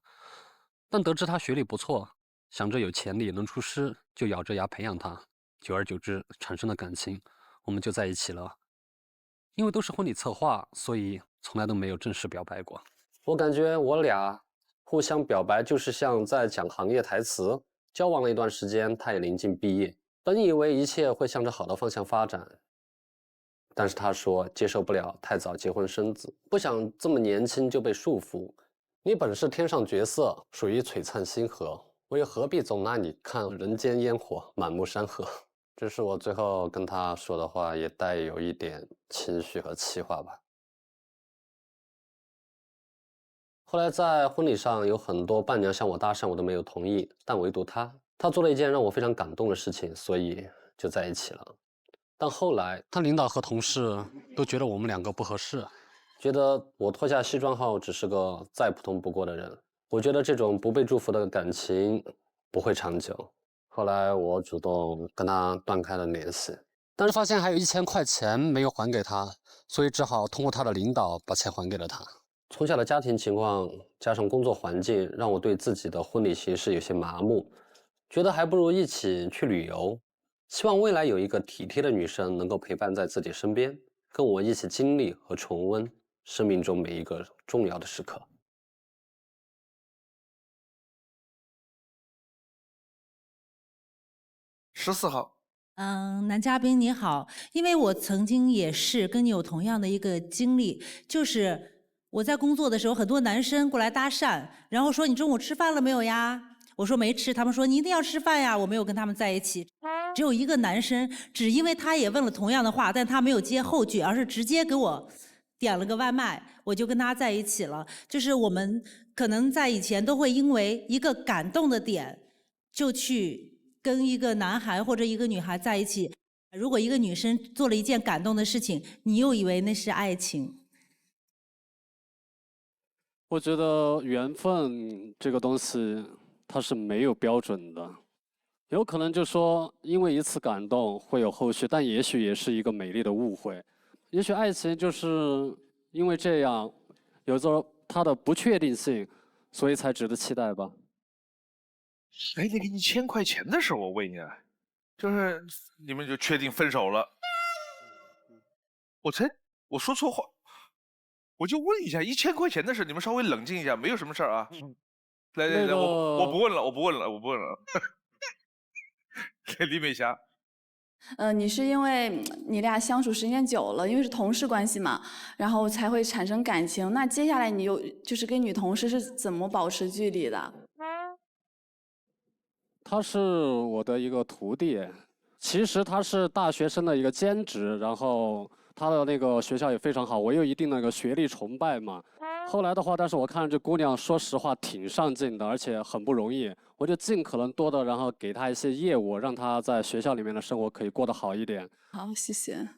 但得知他学历不错，想着有潜力能出师，就咬着牙培养他。久而久之产生了感情，我们就在一起了。因为都是婚礼策划，所以从来都没有正式表白过。我感觉我俩互相表白就是像在讲行业台词。交往了一段时间，他也临近毕业，本以为一切会向着好的方向发展。但是他说接受不了太早结婚生子，不想这么年轻就被束缚。你本是天上角色，属于璀璨星河，我又何必总拿你看人间烟火，满目山河。这是我最后跟他说的话，也带有一点情绪和气话吧。后来在婚礼上有很多伴娘向我搭讪，我都没有同意，但唯独他做了一件让我非常感动的事情，所以就在一起了。但后来，他领导和同事都觉得我们2个不合适，觉得我脱下西装后只是个再普通不过的人。我觉得这种不被祝福的感情不会长久。后来我主动跟他断开了联系，但是发现还有1000块钱没有还给他，所以只好通过他的领导把钱还给了他。从小的家庭情况加上工作环境，让我对自己的婚礼形式有些麻木，觉得还不如一起去旅游。希望未来有一个体贴的女生能够陪伴在自己身边，跟我一起经历和重温生命中每一个重要的时刻。14号。男嘉宾你好，因为我曾经也是跟你有同样的一个经历，就是我在工作的时候，很多男生过来搭讪，然后说你中午吃饭了没有呀？我说没吃，他们说你一定要吃饭呀，我没有跟他们在一起。只有一个男生，只因为他也问了同样的话，但他没有接后句，而是直接给我点了个外卖，我就跟他在一起了。就是我们可能在以前都会因为一个感动的点，就去跟一个男孩或者一个女孩在一起。如果一个女生做了一件感动的事情，你又以为那是爱情。我觉得缘分这个东西，它是没有标准的。有可能就说因为一次感动会有后续，但也许也是一个美丽的误会。也许爱情就是因为这样，有着它的不确定性，所以才值得期待吧。哎，那个1000块钱的事，我问一下，就是你们就确定分手了？我说错话，我就问一下1000块钱的事，你们稍微冷静一下，没有什么事儿啊。来来来，我不问了，我不问了。李美霞。你是因为你俩相处时间久了，因为是同事关系嘛，然后才会产生感情。那接下来你就是跟女同事是怎么保持距离的？他是我的一个徒弟，其实他是大学生的一个兼职，然后他的那个学校也非常好，我有一定的一个学历崇拜嘛。后来的话，但是我看这姑娘，说实话挺上进的，而且很不容易。我就尽可能多的，然后给她一些业务，让她在学校里面的生活可以过得好一点。好，谢谢。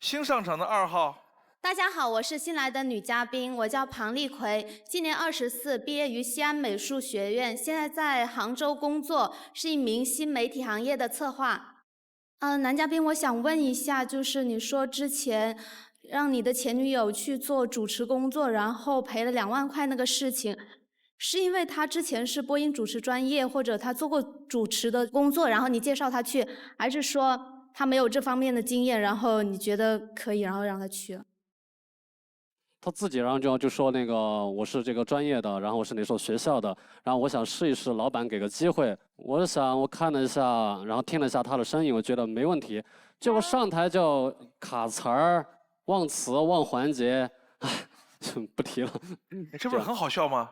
新上场的2号。大家好，我是新来的女嘉宾，我叫庞丽葵，今年24，毕业于西安美术学院，现在在杭州工作，是一名新媒体行业的策划。男嘉宾，我想问一下，就是你说之前让你的前女友去做主持工作，然后赔了2万块那个事情，是因为她之前是播音主持专业，或者她做过主持的工作，然后你介绍她去，还是说她没有这方面的经验，然后你觉得可以，然后让她去？他自己然后就说那个我是这个专业的，然后我是哪所学校的，然后我想试一试，老板给个机会。我想我看了一下，然后听了一下他的声音，我觉得没问题。结果上台就卡词儿、忘词、忘环节，唉，就不提了。这不是很好笑吗？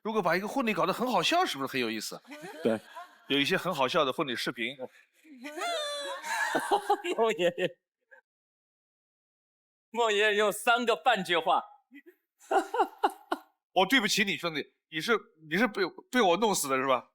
如果把一个婚礼搞得很好笑，是不是很有意思？对，有一些很好笑的婚礼视频。孟爷爷用3个半句话。哦，对不起你兄弟，你是被我弄死的是吧？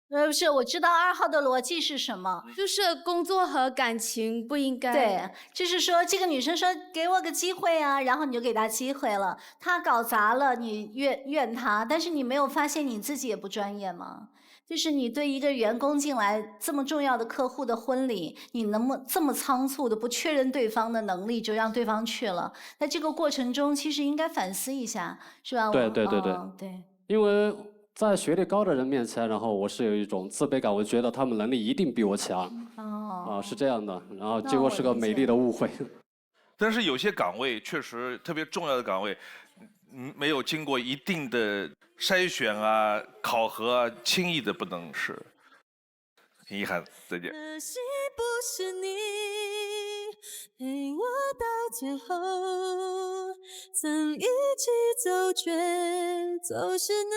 不是，我知道2号的逻辑是什么，就是工作和感情不应该。对，就是说这个女生说给我个机会啊，然后你就给她机会了，她搞砸了，你怨她，但是你没有发现你自己也不专业吗？就是你对一个员工进来这么重要的客户的婚礼，你能不能这么仓促的不确认对方的能力就让对方去了？在这个过程中，其实应该反思一下，是吧？对。对。因为在学历高的人面前，然后我是有一种自卑感，我觉得他们能力一定比我强。是这样的，然后结果是个美丽的误会。但是有些岗位确实特别重要的岗位，没有经过一定的筛选啊、考核啊，轻易的不能是。很遗憾，再见。可惜不是你陪我到最后，曾一起走却走失那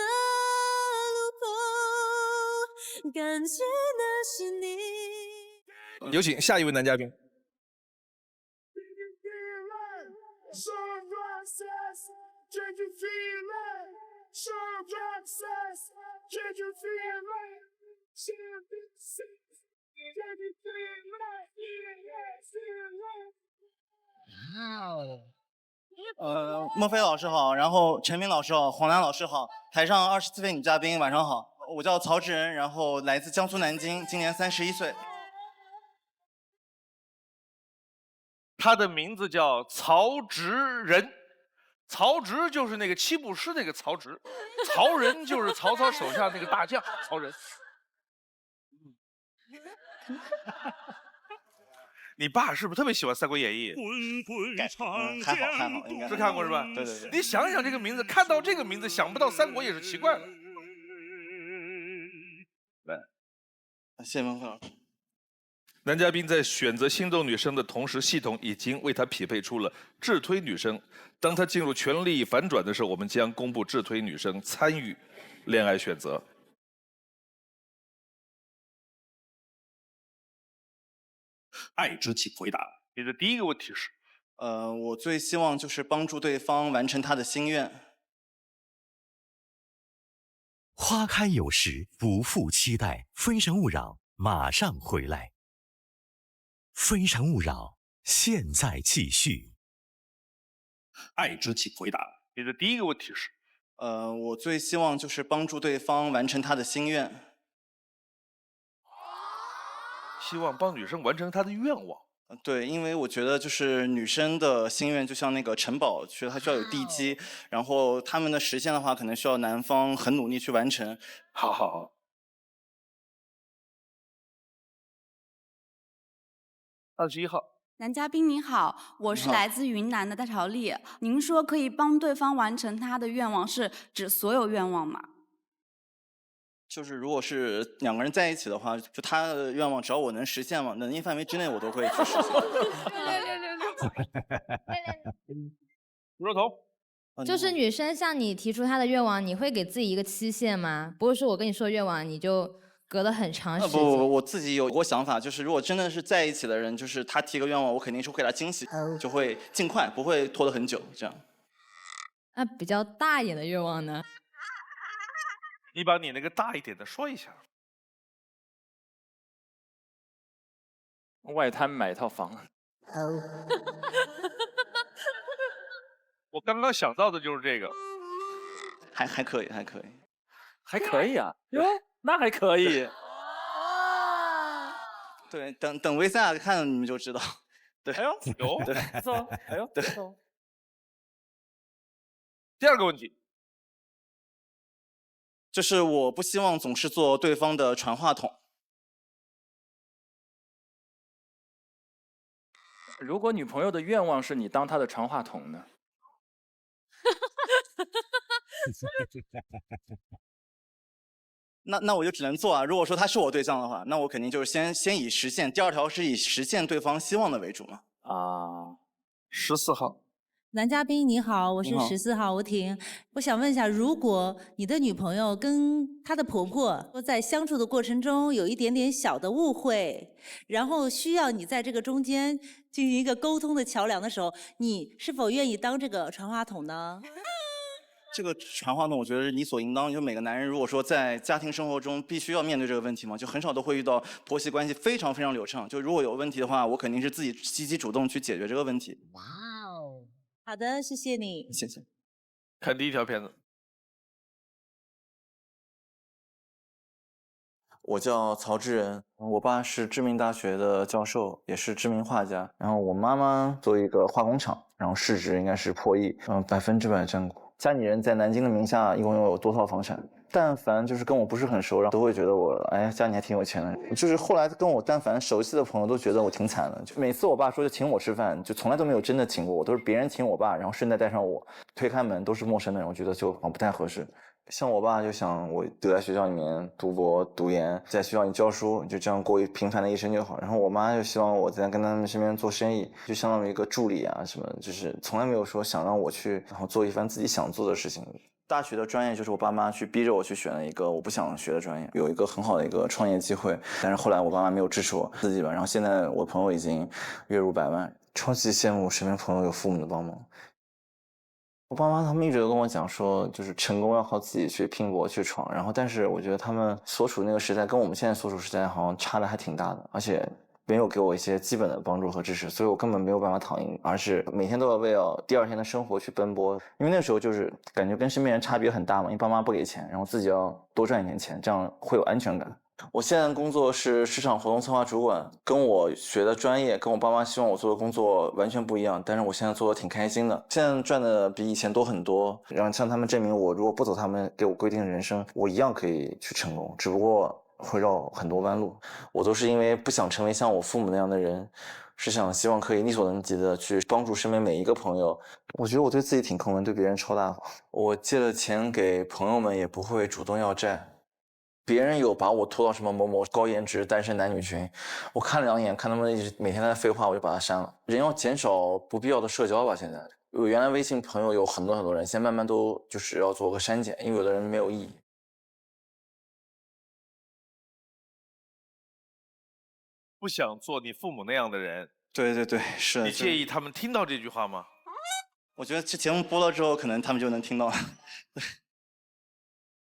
路口，感谢那是你。有请下一位男嘉宾。孟非老师好，然后陈明老师好，黄楠老师好，台上24位女嘉宾晚上好，我叫曹志仁，然后来自江苏南京，今年31岁。他的名字叫曹植仁，曹植就是那个七步诗那个曹植，曹仁就是曹操手下那个大将曹仁。你爸是不是特别喜欢《三国演义》？还好，应该是看过是吧？对。你想想这个名字，看到这个名字想不到三国也是奇怪了。来，谢谢孟非老师。男嘉宾在选择心动女生的同时，系统已经为他匹配出了智推女生。当他进入权力反转的时候，我们将公布智推女生参与恋爱选择。爱之请回答。你的第一个问题是，我最希望就是帮助对方完成他的心愿。花开有时，不负期待。非诚勿扰，马上回来。非诚勿扰，现在继续。爱之请回答。你的第一个问题是，我最希望就是帮助对方完成他的心愿。希望帮女生完成她的愿望。对，因为我觉得就是女生的心愿就像那个城堡，觉得它需要有地基，然后她们的实现的话，可能需要男方很努力去完成。好。21号。男嘉宾您好，我是来自云南的戴朝丽。您说可以帮对方完成他的愿望，是指所有愿望吗？就是如果是两个人在一起的话，就他的愿望，只要我能实现嘛，能力范围之内我都会去实现。吴若彤，就是女生向你提出她的愿望，你会给自己一个期限吗？不是说我跟你说愿望，你就隔了很长时间。不，我自己有过想法，就是如果真的是在一起的人，就是他提个愿望，我肯定是会给他惊喜，就会尽快，不会拖得很久，这样。那比较大一点的愿望呢？你把你那个大一点的说一下。外滩买一套房。我刚刚想到的就是这个。还可以。还可以啊，哟，那还可以。对，等维赛亚看了你们就知道。对，哎呦，有，对，不错，哎呦，对。第二个问题，就是我不希望总是做对方的传话筒。如果女朋友的愿望是你当她的传话筒呢？那我就只能做啊。如果说他是我对象的话，那我肯定就是先以实现，第二条是以实现对方希望的为主嘛。14号。男嘉宾你好，我是你好14号吴婷。我想问一下，如果你的女朋友跟她的婆婆在相处的过程中有一点点小的误会，然后需要你在这个中间进行一个沟通的桥梁的时候，你是否愿意当这个传话筒呢？这个传话筒，我觉得是理所应当。就每个男人，如果说在家庭生活中必须要面对这个问题嘛，就很少都会遇到婆媳关系非常非常流畅。就如果有问题的话，我肯定是自己积极主动去解决这个问题。哇哦，好的，谢谢你。谢谢。看第一条片子。我叫曹志仁，我爸是知名大学的教授，也是知名画家。然后我妈妈做一个化工厂，然后市值应该是破亿，100%占股。家里人在南京的名下一共有多套房产，但凡就是跟我不是很熟，然后都会觉得我，哎，家里还挺有钱的。就是后来跟我但凡熟悉的朋友都觉得我挺惨的。就每次我爸说就请我吃饭，就从来都没有真的请过我，都是别人请我爸，然后顺带带上我。推开门都是陌生的人，我觉得就好像不太合适。像我爸就想我留在学校里面读博读研，在学校里教书，就这样过平凡的一生就好。然后我妈就希望我在跟他们身边做生意，就相当于一个助理啊什么，就是从来没有说想让我去然后做一番自己想做的事情。大学的专业就是我爸妈去逼着我去选了一个我不想学的专业，有一个很好的一个创业机会，但是后来我爸妈没有支持我自己吧。然后现在我朋友已经月入100万，超级羡慕身边朋友有父母的帮忙。我爸妈他们一直都跟我讲说，就是成功要靠自己去拼搏去闯，然后但是我觉得他们所处那个时代跟我们现在所处时代好像差的还挺大的，而且没有给我一些基本的帮助和支持，所以我根本没有办法躺赢，而是每天都要为了第二天的生活去奔波。因为那时候就是感觉跟身边人差别很大嘛，因为爸妈不给钱，然后自己要多赚一点钱，这样会有安全感。我现在工作是市场活动策划主管，跟我学的专业跟我爸妈希望我做的工作完全不一样，但是我现在做的挺开心的，现在赚的比以前多很多，让向他们证明我如果不走他们给我规定的人生，我一样可以去成功，只不过会绕很多弯路。我都是因为不想成为像我父母那样的人，是希望可以力所能及的去帮助身边每一个朋友。我觉得我对自己挺抠门，对别人超大方。我借了钱给朋友们也不会主动要债。别人有把我拖到什么某某高颜值单身男女群，我看了2眼，看他们一直每天在废话，我就把他删了。人要减少不必要的社交吧。现在我原来微信朋友有很多人，现在慢慢都就是要做个删减，因为有的人没有意义。不想做你父母那样的人。对对对，是。你介意他们听到这句话吗？我觉得这节目播了之后，可能他们就能听到了。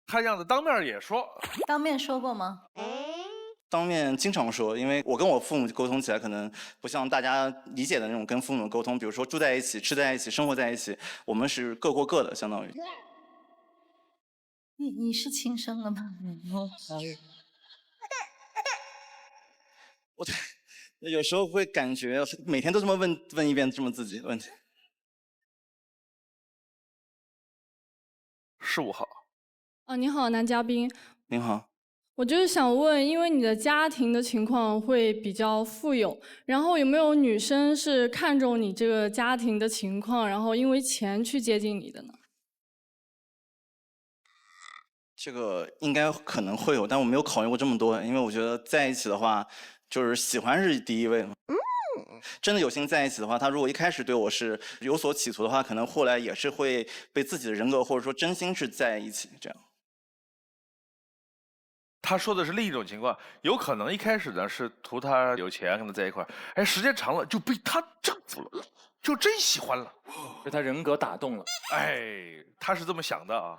看样子当面也说。当面说过吗？当面经常说，因为我跟我父母沟通起来，可能不像大家理解的那种跟父母沟通，比如说住在一起、吃在一起、生活在一起，我们是各过各的，相当于。你是亲生的吗？我有时候会感觉每天都这么问一遍这么自己的问题。15号。你好，男嘉宾。您好。我就是想问，因为你的家庭的情况会比较富有，然后有没有女生是看中你这个家庭的情况，然后因为钱去接近你的呢？这个应该可能会有，但我没有考虑过这么多，因为我觉得在一起的话，就是喜欢是第一位嘛。真的有心在一起的话，他如果一开始对我是有所企图的话，可能后来也是会被自己的人格或者说真心是在一起这样。他说的是另一种情况，有可能一开始呢是图他有钱跟他在一块儿，哎，时间长了就被他征服了，就真喜欢了，被他人格打动了。哎，他是这么想的啊。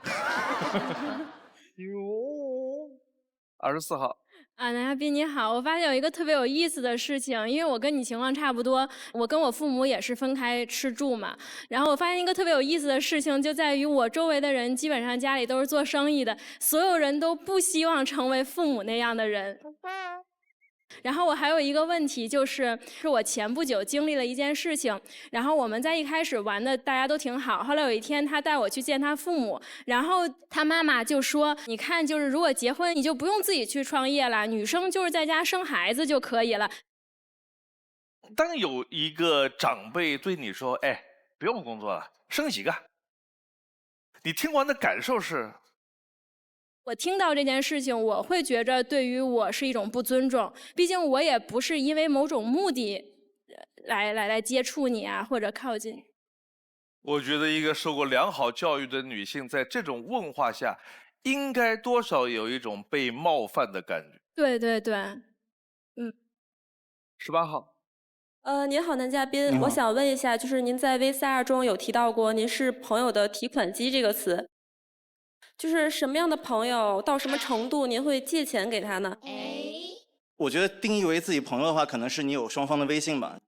24号。男嘉宾你好，我发现有一个特别有意思的事情，因为我跟你情况差不多，我跟我父母也是分开吃住嘛。然后我发现一个特别有意思的事情，就在于我周围的人基本上家里都是做生意的，所有人都不希望成为父母那样的人。然后我还有一个问题，就是我前不久经历了一件事情，然后我们在一开始玩的大家都挺好，后来有一天他带我去见他父母，然后他妈妈就说，你看就是如果结婚你就不用自己去创业了，女生就是在家生孩子就可以了。当有一个长辈对你说，哎，不用工作了，生几个，你听完的感受是？我听到这件事情，我会觉着对于我是一种不尊重，毕竟我也不是因为某种目的来接触你啊，或者靠近。我觉得一个受过良好教育的女性，在这种问话下，应该多少有一种被冒犯的感觉。对对对，18号。您好，男嘉宾，我想问一下，就是您在 VCR 中有提到过，您是朋友的提款机这个词。就是什么样的朋友到什么程度您会借钱给他呢？我觉得定义为自己朋友的话，可能是你有双方的微信吧。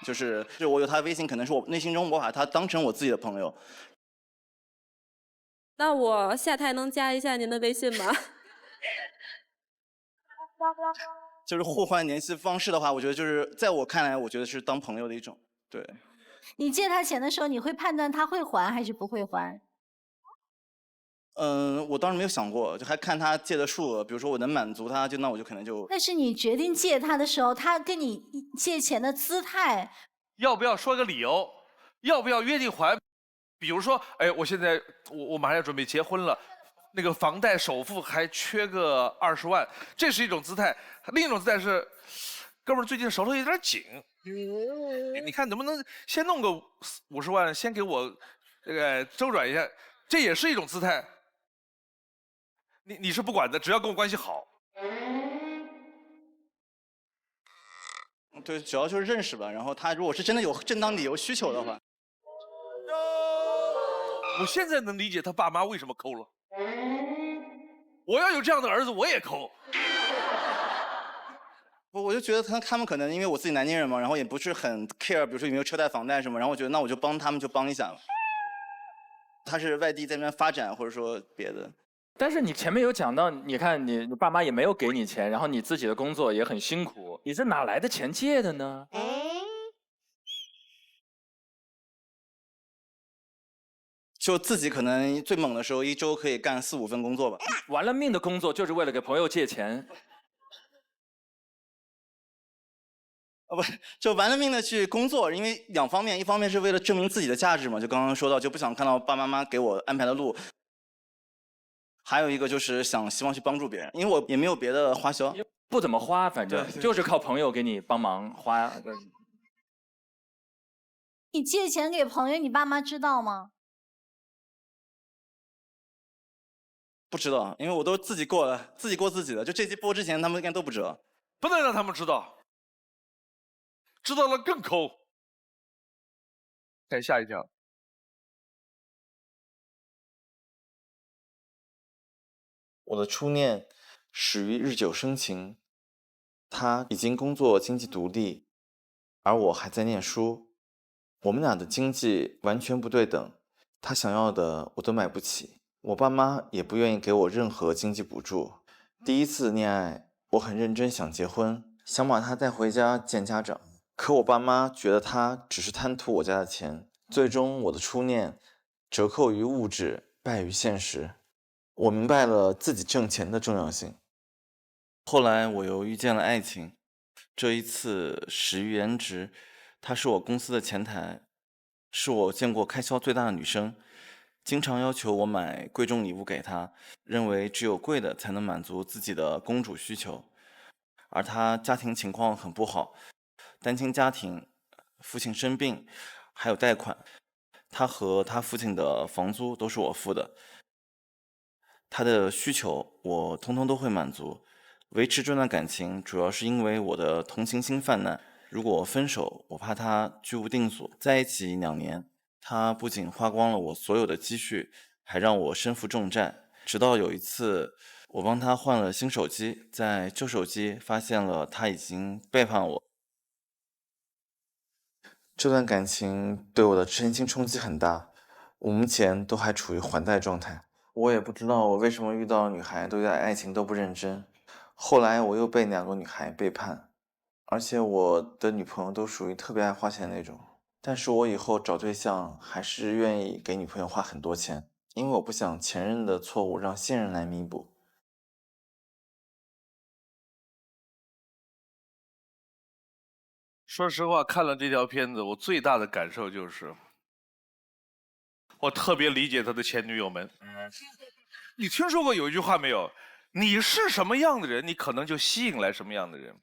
就是我有他的微信，可能是我内心中我把他当成我自己的朋友。那我下台能加一下您的微信吗？就是互换联系方式的话，我觉得就是在我看来，我觉得是当朋友的一种。对。你借他钱的时候，你会判断他会还还是不会还？我当时没有想过，就还看他借的数额，比如说我能满足他，那我就可能就。但是你决定借他的时候，他跟你借钱的姿态，要不要说个理由？要不要约定还？比如说，哎，我现在我马上要准备结婚了，那个房贷首付还缺个20万，这是一种姿态。另一种姿态是，哥们儿最近手头有点紧，你看能不能先弄个50万，先给我这个周转一下，这也是一种姿态。你是不管的，只要跟我关系好。对，主要就是认识吧。然后他如果是真的有正当理由需求的话，我现在能理解他爸妈为什么抠了。我要有这样的儿子，我也抠。我就觉得他们可能因为我自己南京人嘛，然后也不是很 care， 比如说有没有车贷、房贷什么，然后我觉得那我就帮他们就帮一下。他是外地在那边发展，或者说别的。但是你前面有讲到，你看你爸妈也没有给你钱，然后你自己的工作也很辛苦，你这哪来的钱借的呢？就自己可能最猛的时候，一周可以干4、5份工作吧。玩了命的工作就是为了给朋友借钱。不，就玩了命的去工作，因为两方面，一方面是为了证明自己的价值嘛，就刚刚说到，就不想看到爸爸妈妈给我安排的路。还有一个就是希望去帮助别人，因为我也没有别的花销，不怎么花，反正就是靠朋友给你帮忙花。你借钱给朋友，你爸妈知道吗？不知道，因为我都自己过了，自己过自己的。就这期播之前，他们应该都不知道。不能让他们知道，知道了更抠。看下一条。我的初恋始于日久生情，他已经工作经济独立，而我还在念书。我们俩的经济完全不对等，他想要的我都买不起，我爸妈也不愿意给我任何经济补助。第一次恋爱，我很认真想结婚，想把他带回家见家长，可我爸妈觉得他只是贪图我家的钱。最终我的初恋折扣于物质，败于现实。我明白了自己挣钱的重要性。后来我又遇见了爱情，这一次始于颜值，她是我公司的前台，是我见过开销最大的女生，经常要求我买贵重礼物给她，认为只有贵的才能满足自己的公主需求。而她家庭情况很不好，单亲家庭，父亲生病，还有贷款，她和她父亲的房租都是我付的。他的需求我通通都会满足，维持这段感情主要是因为我的同情心泛滥。如果分手，我怕他居无定所。在一起2年，他不仅花光了我所有的积蓄，还让我身负重债。直到有一次，我帮他换了新手机，在旧手机发现了他已经背叛我。这段感情对我的身心冲击很大，我目前都还处于还贷状态。我也不知道我为什么遇到女孩对待爱情都不认真，后来我又被2个女孩背叛，而且我的女朋友都属于特别爱花钱那种。但是我以后找对象还是愿意给女朋友花很多钱，因为我不想前任的错误让现任来弥补。说实话，看了这条片子，我最大的感受就是，我特别理解他的前女友们。你听说过有一句话没有？你是什么样的人，你可能就吸引来什么样的人。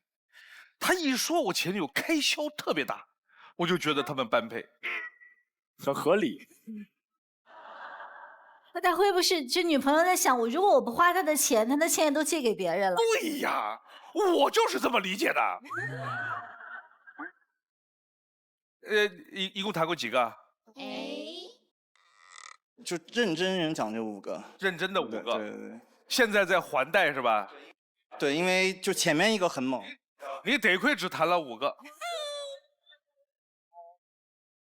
他一说我前女友开销特别大，我就觉得他们般配，很合理。那他会不会是这女朋友在想，如果我不花他的钱，他的钱也都借给别人了？对呀，我就是这么理解的。一共谈过几个？就认真人讲就5个，认真的5个。对对对。现在在还贷是吧？对，因为就前面一个很猛。你得亏只谈了5个。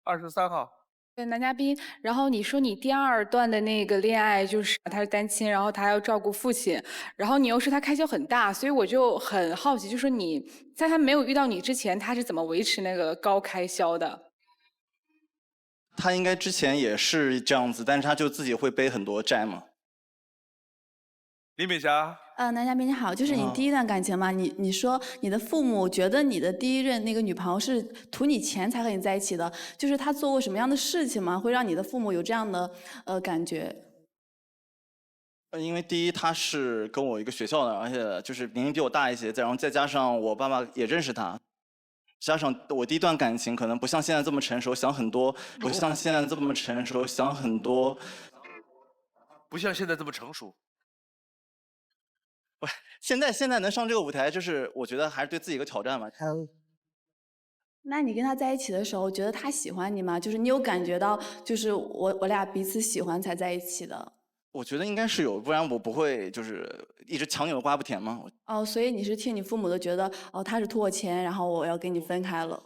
23号。对，男嘉宾，然后你说你第2段的那个恋爱就是他是单亲，然后他要照顾父亲，然后你又是他开销很大，所以我就很好奇，就说你在他没有遇到你之前，他是怎么维持那个高开销的？他应该之前也是这样子，但是他就自己会背很多债嘛。李美霞。男嘉宾你好，就是你第1段感情嘛，你说你的父母觉得你的第1任那个女朋友是图你钱才和你在一起的，就是他做过什么样的事情吗？会让你的父母有这样的感觉？因为第一他是跟我一个学校的，而且就是年龄比我大一些，然后再加上我爸爸也认识他，加上我第1段感情可能不像现在这么成熟，想很多，不像现在这么成熟，想很多，不像现在这么成熟。不，现在能上这个舞台，就是我觉得还是对自己一个挑战嘛。那你跟他在一起的时候，觉得他喜欢你吗？就是你有感觉到，就是我俩彼此喜欢才在一起的？我觉得应该是有，不然我不会就是一直强扭的瓜不甜嘛。哦，所以你是听你父母都觉得，哦，他是图我钱，然后我要跟你分开了。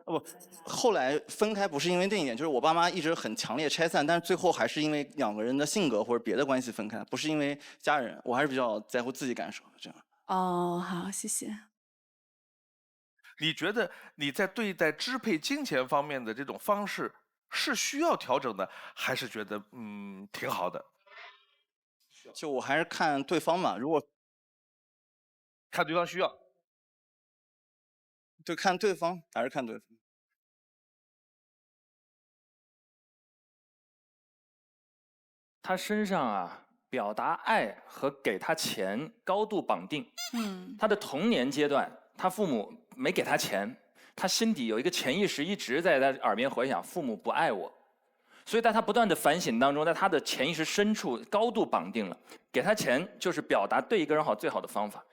不，后来分开不是因为这一点，就是我爸妈一直很强烈拆散，但是最后还是因为2个人的性格或者别的关系分开，不是因为家人。我还是比较在乎自己感受这样。哦，好，谢谢。你觉得你在对待支配金钱方面的这种方式是需要调整的，还是觉得挺好的？就我还是看对方嘛，如果看对方需要，对，看对方还是看对方。他身上啊，表达爱和给他钱高度绑定。他的童年阶段，他父母没给他钱，他心底有一个潜意识一直在他耳边回响：父母不爱我。所以在他不断的反省当中，在他的潜意识深处高度绑定了，给他钱就是表达对一个人好最好的方法。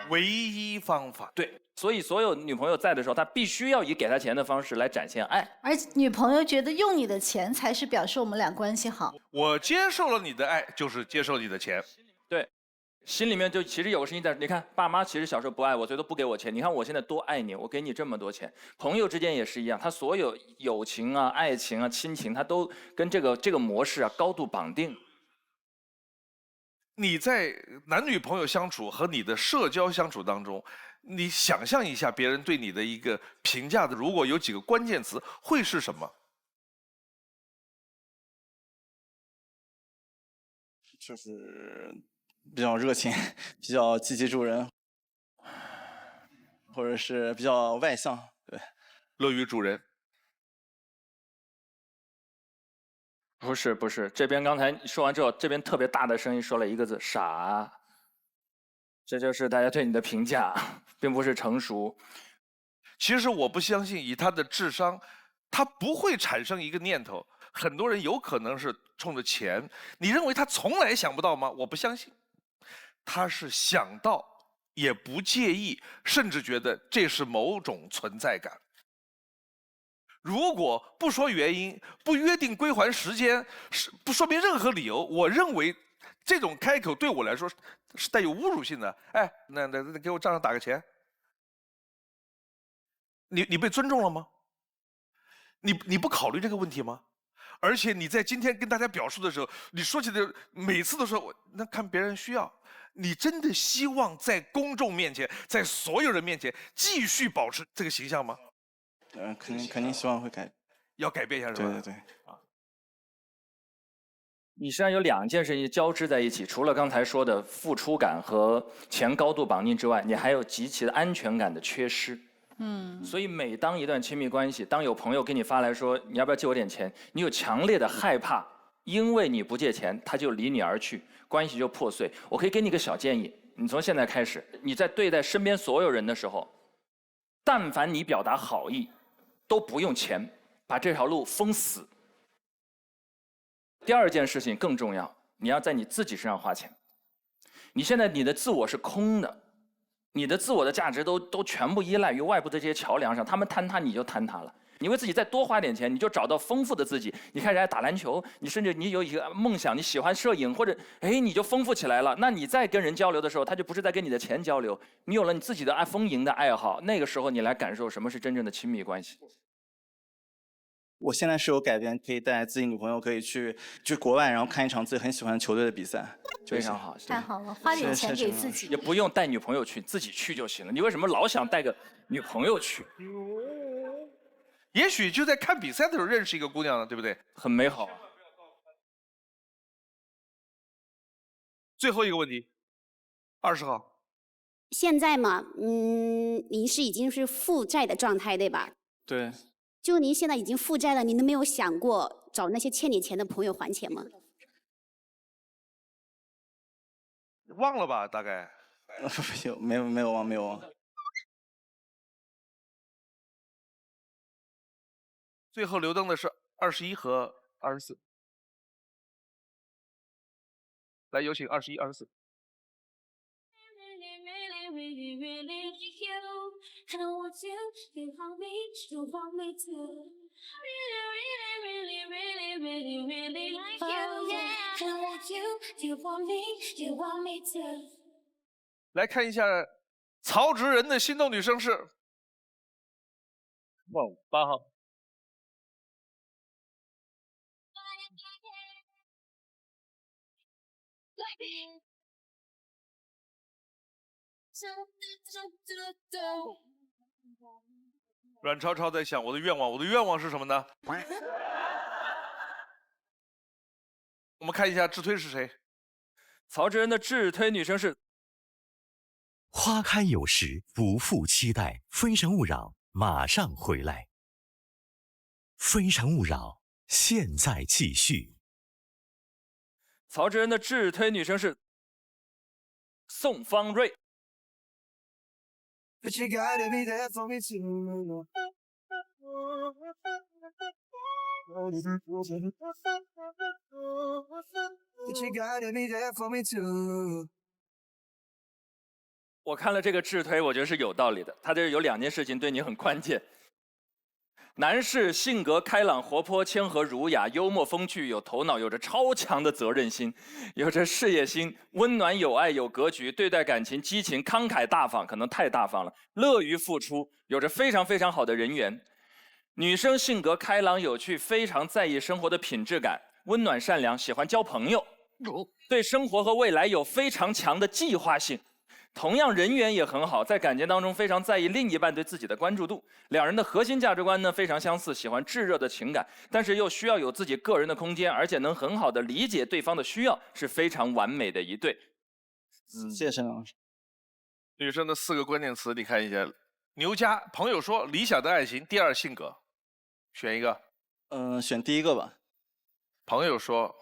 唯一方法。对，所以所有女朋友在的时候，她必须要以给她钱的方式来展现爱。而女朋友觉得用你的钱才是表示我们俩关系好。我接受了你的爱，就是接受你的钱。对，心里面就其实有个事情在。你看，爸妈其实小时候不爱我，所以都不给我钱。你看我现在多爱你，我给你这么多钱。朋友之间也是一样，他所有友情啊、爱情啊、亲情，他都跟这个模式啊高度绑定。你在男女朋友相处和你的社交相处当中，你想象一下别人对你的一个评价的，如果有几个关键词，会是什么？就是比较热情，比较积极助人，或者是比较外向，对，乐于助人。不是，这边刚才说完之后，这边特别大的声音说了一个字：傻。这就是大家对你的评价，并不是成熟。其实我不相信，以他的智商，他不会产生一个念头。很多人有可能是冲着钱，你认为他从来想不到吗？我不相信，他是想到，也不介意，甚至觉得这是某种存在感。如果不说原因，不约定归还时间，不说明任何理由，我认为这种开口对我来说是带有侮辱性的。哎，那给我账上打个钱。你被尊重了吗？你不考虑这个问题吗？而且你在今天跟大家表述的时候，你说起的每次都说那看别人需要，你真的希望在公众面前，在所有人面前继续保持这个形象吗？肯定希望会要改变一下是吧？对。你实际上有2件事情交织在一起，除了刚才说的付出感和钱高度绑定之外，你还有极其的安全感的缺失。所以每当一段亲密关系，当有朋友给你发来说你要不要借我点钱，你有强烈的害怕，因为你不借钱，他就离你而去，关系就破碎。我可以给你个小建议，你从现在开始，你在对待身边所有人的时候，但凡你表达好意，都不用钱，把这条路封死。第2件事情更重要，你要在你自己身上花钱。你现在你的自我是空的，你的自我的价值都全部依赖于外部的这些桥梁上，他们坍塌你就坍塌了。你为自己再多花点钱，你就找到丰富的自己。你开始爱打篮球，你甚至你有一个梦想，你喜欢摄影，或者你就丰富起来了。那你在跟人交流的时候，他就不是在跟你的钱交流，你有了你自己的丰盈的爱好，那个时候你来感受什么是真正的亲密关系。我现在是有改变，可以带自己女朋友可以去国外，然后看一场自己很喜欢球队的比赛，非常好，太好了，花点钱给自己，也不用带女朋友去，自己去就行了。你为什么老想带个女朋友去？也许就在看比赛的时候认识一个姑娘了，对不对？很美好。最后一个问题，20号。现在嘛，您是已经是负债的状态，对吧？对。就您现在已经负债了，您都没有想过找那些欠你钱的朋友还钱吗？忘了吧，大概。没有忘。最后留灯的是21和24。来，有请21、24。来看一下曹植人的心动女生是8号。阮超超在想我的愿望是什么呢？我们看一下自推是谁。曹植人的自推女生是花开有时，不负期待。非诚勿扰，马上回来。非诚勿扰，现在继续。曹植人的自推女生是宋方睿。But you gotta be there for me too. But you gotta be there for me too. 我看了这个智推，我觉得是有道理的。他这有2件事情对你很关键。男士性格开朗、活泼、谦和、儒雅、幽默风趣、有头脑，有着超强的责任心，有着事业心，温暖有爱、有格局，对待感情激情、慷慨大方，可能太大方了，乐于付出，有着非常非常好的人缘。女生性格开朗有趣，非常在意生活的品质感，温暖善良，喜欢交朋友，对生活和未来有非常强的计划性。同样人缘也很好，在感情当中非常在意另一半对自己的关注度。2人的核心价值观呢非常相似，喜欢炙热的情感，但是又需要有自己个人的空间，而且能很好的理解对方的需要，是非常完美的一对。谢谢沈老师。女生的4个关键词，你看一下。牛家朋友说理想的爱情，第2性格，选一个。选第1个吧。朋友说，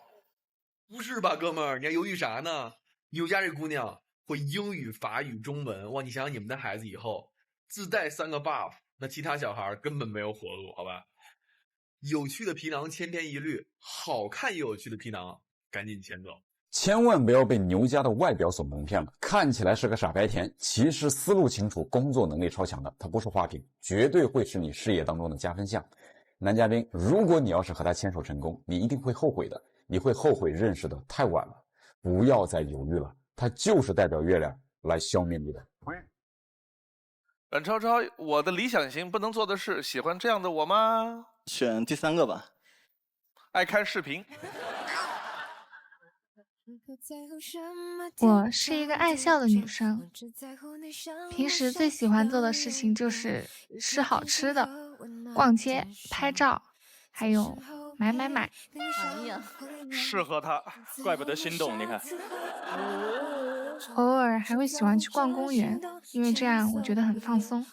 不是吧，哥们儿，你还犹豫啥呢？牛家这姑娘会英语、法语、中文，哇！你想想你们的孩子以后自带3个 buff， 那其他小孩根本没有活路，好吧？有趣的皮囊千篇一律，好看又有趣的皮囊赶紧牵走。千万不要被牛家的外表所蒙骗了，看起来是个傻白甜，其实思路清楚，工作能力超强的，他不是花瓶，绝对会是你事业当中的加分项。男嘉宾，如果你要是和他牵手成功，你一定会后悔的，你会后悔认识的太晚了，不要再犹豫了。他就是代表月亮来消灭你的。阮超超，我的理想型不能做的事，喜欢这样的我吗？选第3个吧。爱看视频。我是一个爱笑的女生，平时最喜欢做的事情就是吃好吃的、逛街、拍照，还有买。哎呀，适合他，怪不得心动。你看，偶尔还会喜欢去逛公园，因为这样我觉得很放松。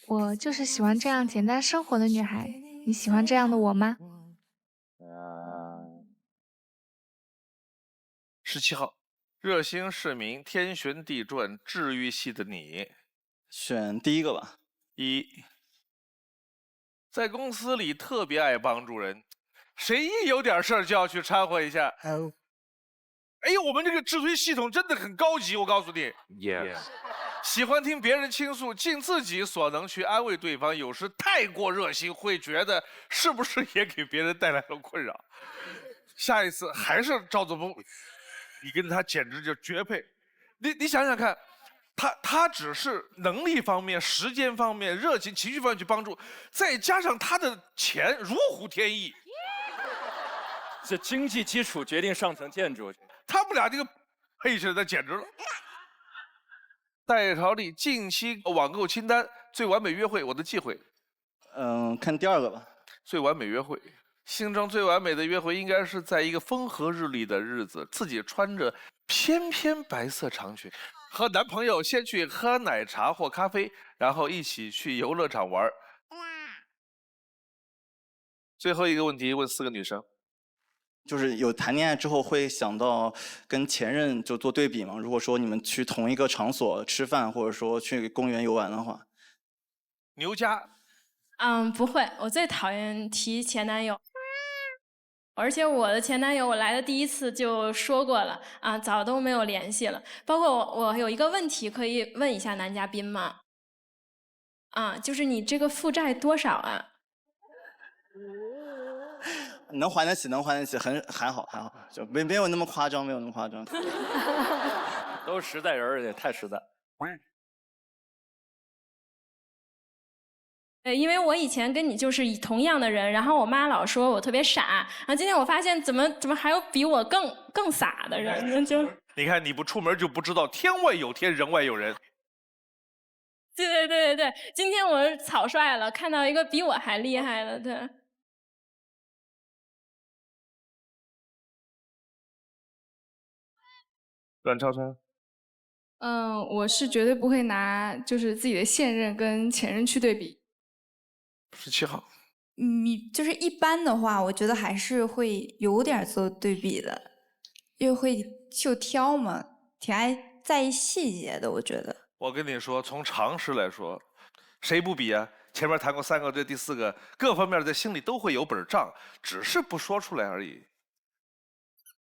我就是喜欢这样简单生活的女孩，你喜欢这样的我吗？17号，热心市民，天旋地转，治愈系的你，选第1个吧。1，在公司里特别爱帮助人，谁一有点事儿就要去掺和一下。哎呦，我们这个智推系统真的很高级，我告诉你。喜欢听别人倾诉，尽自己所能去安慰对方，有时太过热心，会觉得是不是也给别人带来了困扰。下一次还是赵子峰。你跟他简直就绝配，你想想看，他只是能力方面、时间方面、热情、情绪方面去帮助，再加上他的钱如虎添翼，这经济基础决定上层建筑，他们俩这个配起来那简直了。戴朝丽近期网购清单，最完美约会，我的忌讳。看第2个吧。最完美约会。心中最完美的约会应该是在一个风和日丽的日子，自己穿着翩翩白色长裙，和男朋友先去喝奶茶或咖啡，然后一起去游乐场玩。最后一个问题问4个女生，就是有谈恋爱之后会想到跟前任就做对比吗？如果说你们去同一个场所吃饭，或者说去公园游玩的话。牛家。不会，我最讨厌提前男友。而且我的前男友，我来的第1次就说过了啊，早都没有联系了。包括我有一个问题可以问一下男嘉宾吗？就是你这个负债多少啊？能还得起，能还得起，还好，就没有那么夸张，没有那么夸张。都是实在人，而且太实在。因为我以前跟你就是同样的人，然后我妈老说我特别傻，然后今天我发现怎么还有比我更傻的人，就你看你不出门就不知道天外有天，人外有人。对，今天我草率了，看到一个比我还厉害的，对。阮超超。我是绝对不会拿就是自己的现任跟前任去对比。17号。就是一般的话，我觉得还是会有点做对比的，因为会就挑嘛，挺爱在意细节的，我觉得。我跟你说，从常识来说，谁不比啊？前面谈过3个，这第4个，各方面在心里都会有本账，只是不说出来而已。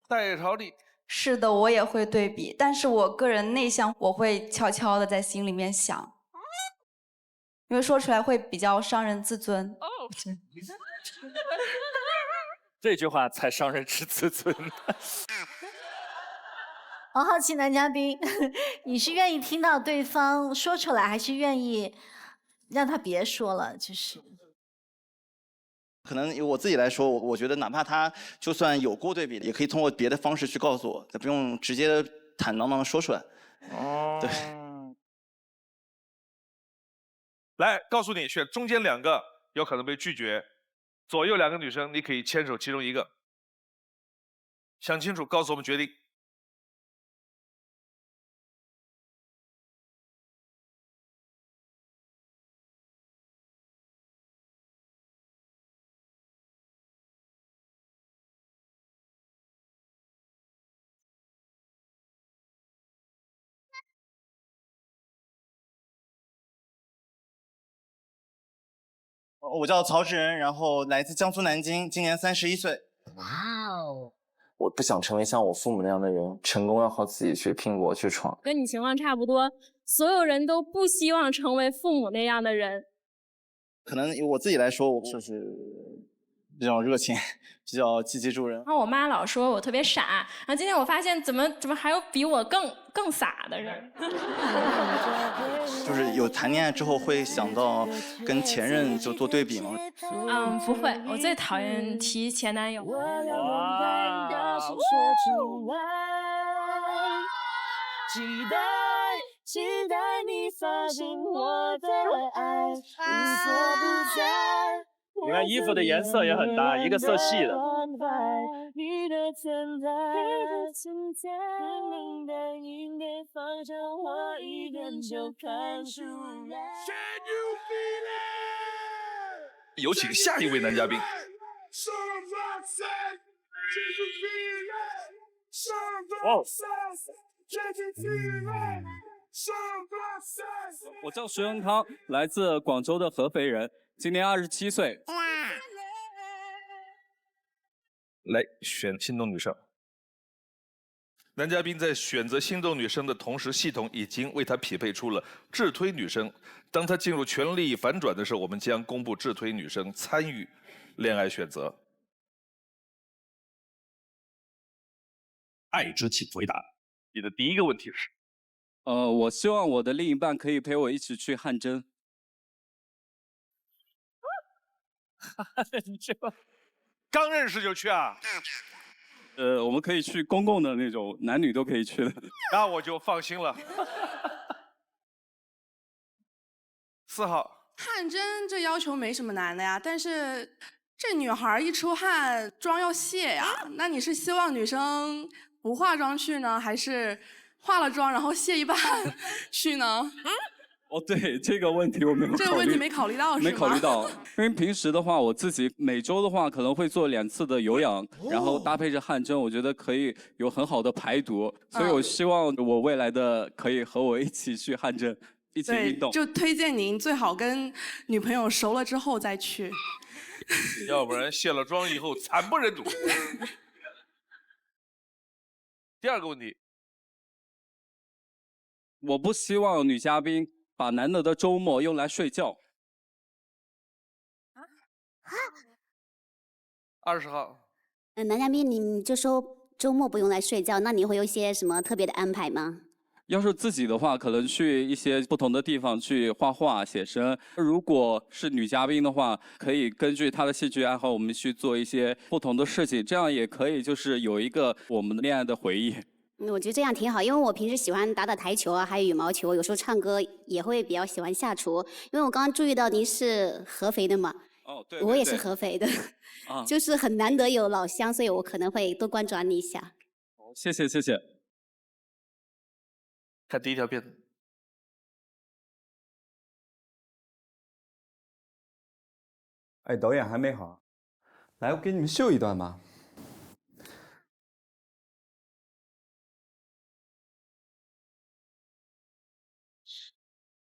戴朝丽是的，我也会对比，但是我个人内向，我会悄悄的在心里面想，因为说出来会比较伤人自尊。这句话才伤人之自尊呢。我好奇男嘉宾，你是愿意听到对方说出来，还是愿意让他别说了？就是可能以我自己来说，我觉得哪怕他就算有过对比，也可以通过别的方式去告诉我，不用直接坦荡荡的说出来。哦，对。来，告诉你，选中间2个有可能被拒绝，左右2个女生你可以牵手其中一个。想清楚，告诉我们决定。我叫曹志仁，然后来自江苏南京，今年31岁。哇哦！我不想成为像我父母那样的人，成功要靠自己去拼搏去闯。跟你情况差不多，所有人都不希望成为父母那样的人。可能以我自己来说，我就是比较热情，比较积极助人。然后我妈老说我特别傻，然后今天我发现怎么还有比我更傻的人。就是有谈恋爱之后会想到跟前任就做对比吗？不会，我最讨厌提前男友。期待你发现我的爱，无所不在。你看衣服的颜色也很搭，一个色系的。你的存在，生命的应该方向，我一眼就看出来。有请下一位男嘉宾。哦，我叫徐文康，来自广州的合肥人，今年27岁。来选心动女生。男嘉宾在选择心动女生的同时，系统已经为他匹配出了智推女生。当他进入权力反转的时候，我们将公布智推女生参与恋爱选择。爱之请回答。你的第一个问题是？我希望我的另一半可以陪我一起去汗蒸。你这刚认识就去啊？我们可以去公共的那种，男女都可以去的。那我就放心了。4号。汗蒸这要求没什么难的呀，但是这女孩一出汗妆要卸呀。那你是希望女生不化妆去呢，还是化了妆然后卸一半去呢？哦，对这个问题我没有考虑。这个问题没考虑到是吗？没考虑到，因为平时的话，我自己每周的话可能会做2次的有氧，然后搭配着汗蒸，我觉得可以有很好的排毒，所以我希望我未来的可以和我一起去汗蒸，一起运动。就推荐您最好跟女朋友熟了之后再去，要不然卸了妆以后惨不忍睹。第二个问题，我不希望女嘉宾把难得的周末用来睡觉。20号。男嘉宾，你就说周末不用来睡觉，那你会有一些什么特别的安排吗？要是自己的话，可能去一些不同的地方去画画、写生。如果是女嘉宾的话，可以根据她的兴趣爱好，我们去做一些不同的事情，这样也可以就是有一个我们的恋爱的回忆。我觉得这样挺好，因为我平时喜欢打台球啊，还有羽毛球，有时候唱歌也会比较喜欢下厨。因为我刚刚注意到您是合肥的嘛，哦，对，我也是合肥的，就是很难得有老乡，所以我可能会多关注你一下。谢谢谢谢。看第一条片子。哎，导演还没好，来，我给你们秀一段吧。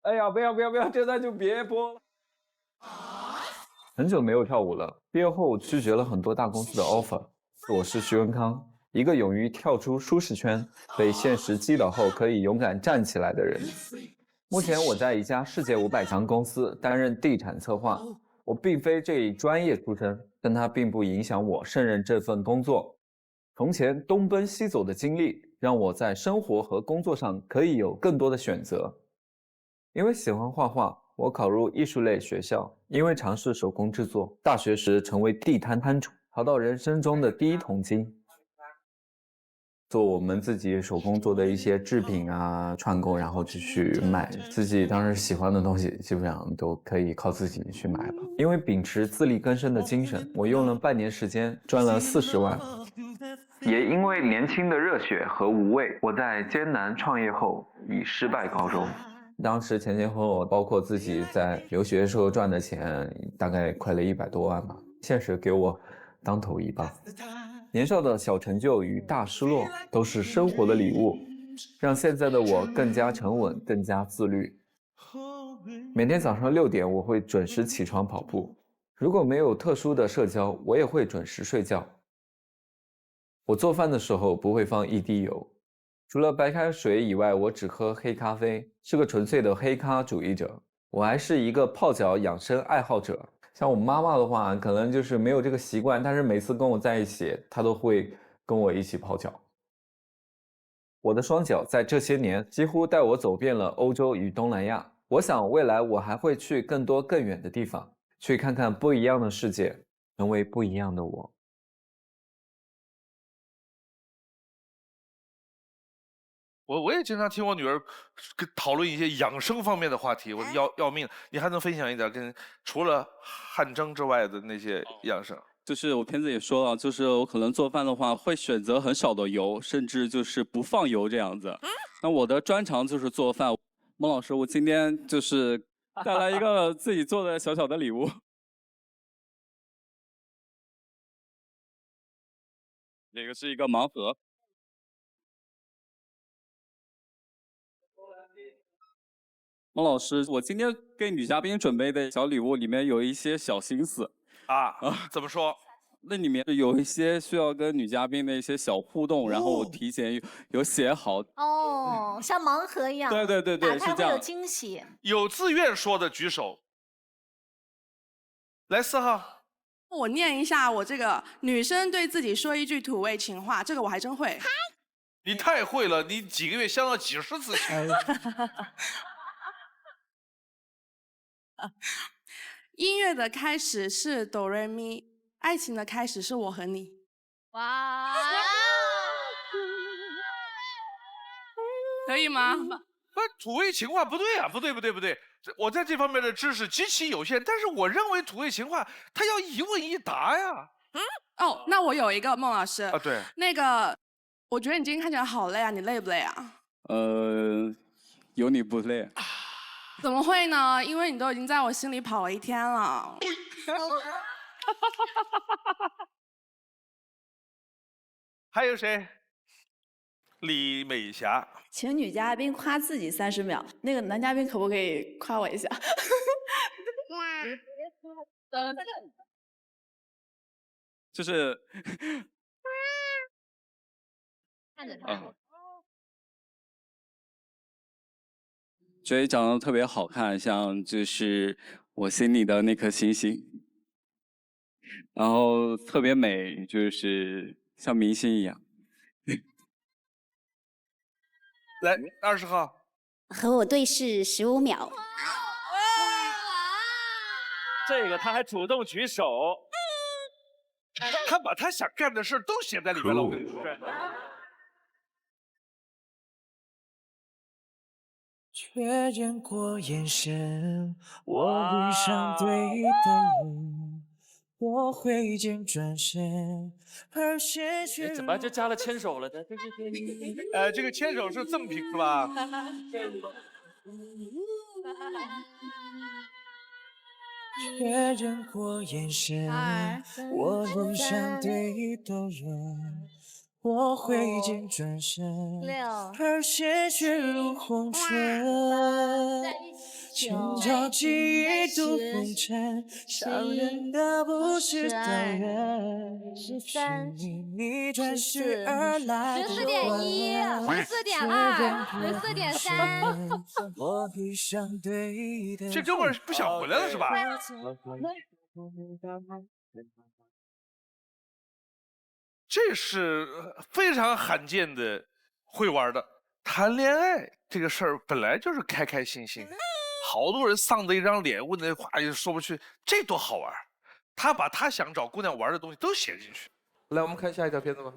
哎呀，不要，这段就别播了。很久没有跳舞了，毕业后我拒绝了很多大公司的 offer。我是徐文康，一个勇于跳出舒适圈，被现实击倒后可以勇敢站起来的人。目前我在一家世界500强公司担任地产策划，我并非这一专业出身，但它并不影响我胜任这份工作。从前东奔西走的经历，让我在生活和工作上可以有更多的选择。因为喜欢画画，我考入艺术类学校，因为尝试手工制作，大学时成为地摊摊主，淘到人生中的第一桶金。做我们自己手工做的一些制品啊，串购，然后继续卖自己当时喜欢的东西，基本上都可以靠自己去买了。因为秉持自力更生的精神，我用了半年时间赚了40万。也因为年轻的热血和无畏，我在艰难创业后以失败告终。当时前前后后，包括自己在留学时候赚的钱，大概快了100多万吧。现实给我当头一棒。年少的小成就与大失落，都是生活的礼物，让现在的我更加沉稳，更加自律。每天早上6点，我会准时起床跑步。如果没有特殊的社交，我也会准时睡觉。我做饭的时候不会放1滴油，除了白开水以外，我只喝黑咖啡，是个纯粹的黑咖主义者。我还是一个泡脚养生爱好者。像我妈妈的话，可能就是没有这个习惯，但是每次跟我在一起，她都会跟我一起泡脚。我的双脚在这些年几乎带我走遍了欧洲与东南亚。我想未来我还会去更多更远的地方，去看看不一样的世界，成为不一样的我。我也经常听我女儿跟讨论一些养生方面的话题，我要命！你还能分享一点跟除了汗蒸之外的那些养生？就是我片子也说了，就是我可能做饭的话会选择很少的油，甚至就是不放油这样子。那我的专长就是做饭。孟老师，我今天就是带来一个自己做的小小的礼物。这个是一个盲盒。孟老师，我今天给女嘉宾准备的小礼物里面有一些小心思啊，怎么说？那里面有一些需要跟女嘉宾的一些小互动，然后我提前有写好。哦，像盲盒一样。对，打开是这样。会有惊喜。有自愿说的举手。来，4号。我念一下我这个女生对自己说一句土味情话，这个我还真会。你太会了，你几个月相了几10次情。音乐的开始是哆来咪，爱情的开始是我和你。哇，可以吗？不，土味情话不对啊，不对。我在这方面的知识极其有限，但是我认为土味情话它要一问一答呀。哦，那我有一个孟老师啊，对，那个，我觉得你今天看起来好累啊，你累不累啊？有你不累。怎么会呢？因为你都已经在我心里跑了1天了。还有谁？李美霞，请女嘉宾夸自己30秒，那个男嘉宾可不可以夸我一下？就是看着他。觉得长得特别好看，像就是我心里的那颗星星，然后特别美，就是像明星一样。来，20号，和我对视15秒。这个他还主动举手，他把他想干的事都写在里面了，我跟你说。确认过眼神，我遇上对的人，我挥剑转身，而鲜血。怎么就加了牵手了呢？这个牵手是赠品是吧？确认过眼神，我遇上对的人，我挥剑转身，而鲜血如红唇。千朝记忆渡红尘，伤人的不是当人，是你转世而来的14.1、14.2、14.3。我闭上对的。这哥们儿不想回来了是吧？这是非常罕见的会玩的。谈恋爱这个事儿本来就是开开心心，好多人丧着一张脸，问的话也说不去，这多好玩！他把他想找姑娘玩的东西都写进去。来，我们看下一条片子吧。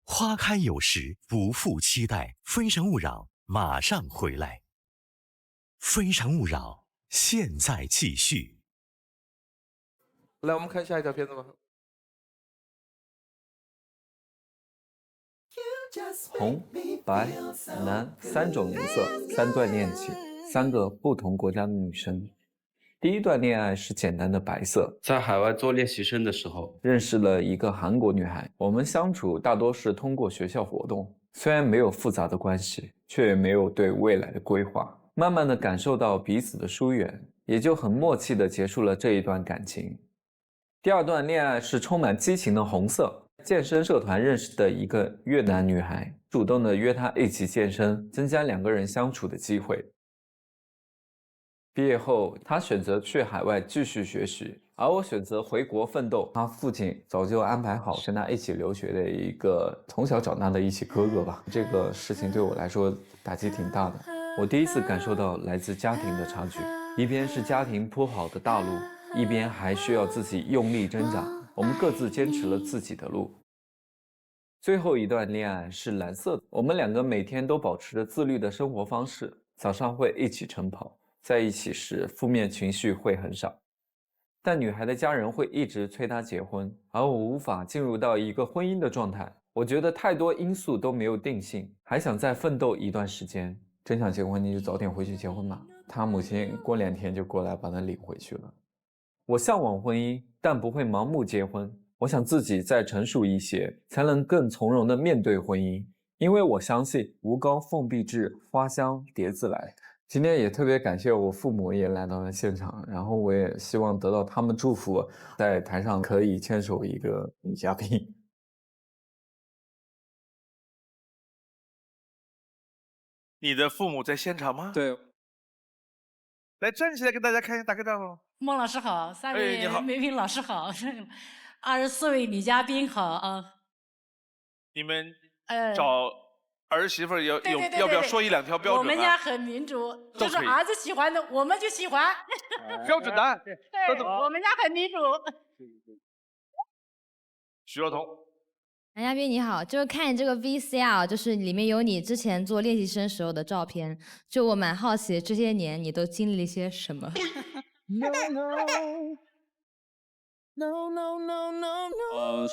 花开有时，不负期待。非诚勿扰，马上回来。非诚勿扰，现在继续。来，我们看下一条片子吧。红、白、蓝3种颜色，3段恋情，3个不同国家的女生。第一段恋爱是简单的白色，在海外做练习生的时候，认识了一个韩国女孩。我们相处大多是通过学校活动，虽然没有复杂的关系，却也没有对未来的规划。慢慢的感受到彼此的疏远，也就很默契的结束了这一段感情。第二段恋爱是充满激情的红色。健身社团认识的一个越南女孩，主动的约她一起健身，增加2个人相处的机会。毕业后，她选择去海外继续学习，而我选择回国奋斗。她父亲早就安排好跟她一起留学的一个从小长大的一起哥哥吧。这个事情对我来说打击挺大的。我第一次感受到来自家庭的差距，一边是家庭铺好的大路，一边还需要自己用力挣扎。我们各自坚持了自己的路。最后一段恋爱是蓝色的，我们2个每天都保持着自律的生活方式，早上会一起晨跑，在一起时负面情绪会很少。但女孩的家人会一直催她结婚，而我无法进入到一个婚姻的状态。我觉得太多因素都没有定性，还想再奋斗一段时间。真想结婚，你就早点回去结婚吧。她母亲过2天就过来把她领回去了。我向往婚姻，但不会盲目结婚。我想自己再成熟一些，才能更从容地面对婚姻。因为我相信无膏凤必至，花香蝶自来。今天也特别感谢我父母也来到了现场，然后我也希望得到他们祝福，在台上可以牵手一个女嘉宾。你的父母在现场吗？对。来，站起来跟大家看一下，打个招呼。孟老师好，3位梅萍老师好，24位女嘉宾好啊。你们找儿媳妇要不要说1、2条标准？我们家很民主，就是儿子喜欢的我们就喜欢。标准答案。对，我们家很民主。徐若彤。男嘉宾你好，就是看你这个 VCR， 就是里面有你之前做练习生时候的照片，就我蛮好奇这些年你都经历了一些什么。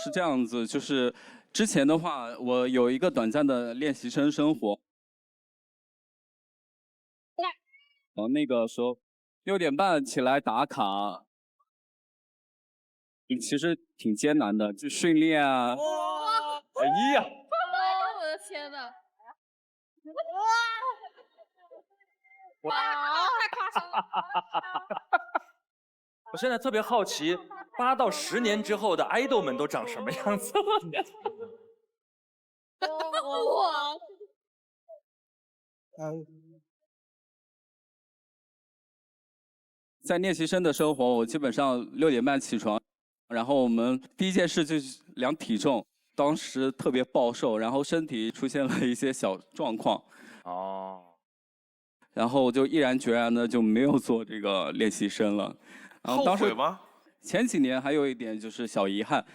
是这样子，就是之前的话，我有一个短暂的练习生生活。那个时候6点半起来打卡，其实挺艰难的，就训练啊。哎呀！我的天哪！哇！太夸张了！我现在特别好奇，8到10年之后的爱豆们都长什么样子？哇！在练习生的生活，我基本上6点半起床，然后我们第一件事就是量体重。当时特别暴瘦，然后身体出现了一些小状况。哦。然后我就毅然决然的就没有做这个练习生了。然后当时后悔吗？前几年还有一点就是小遗憾，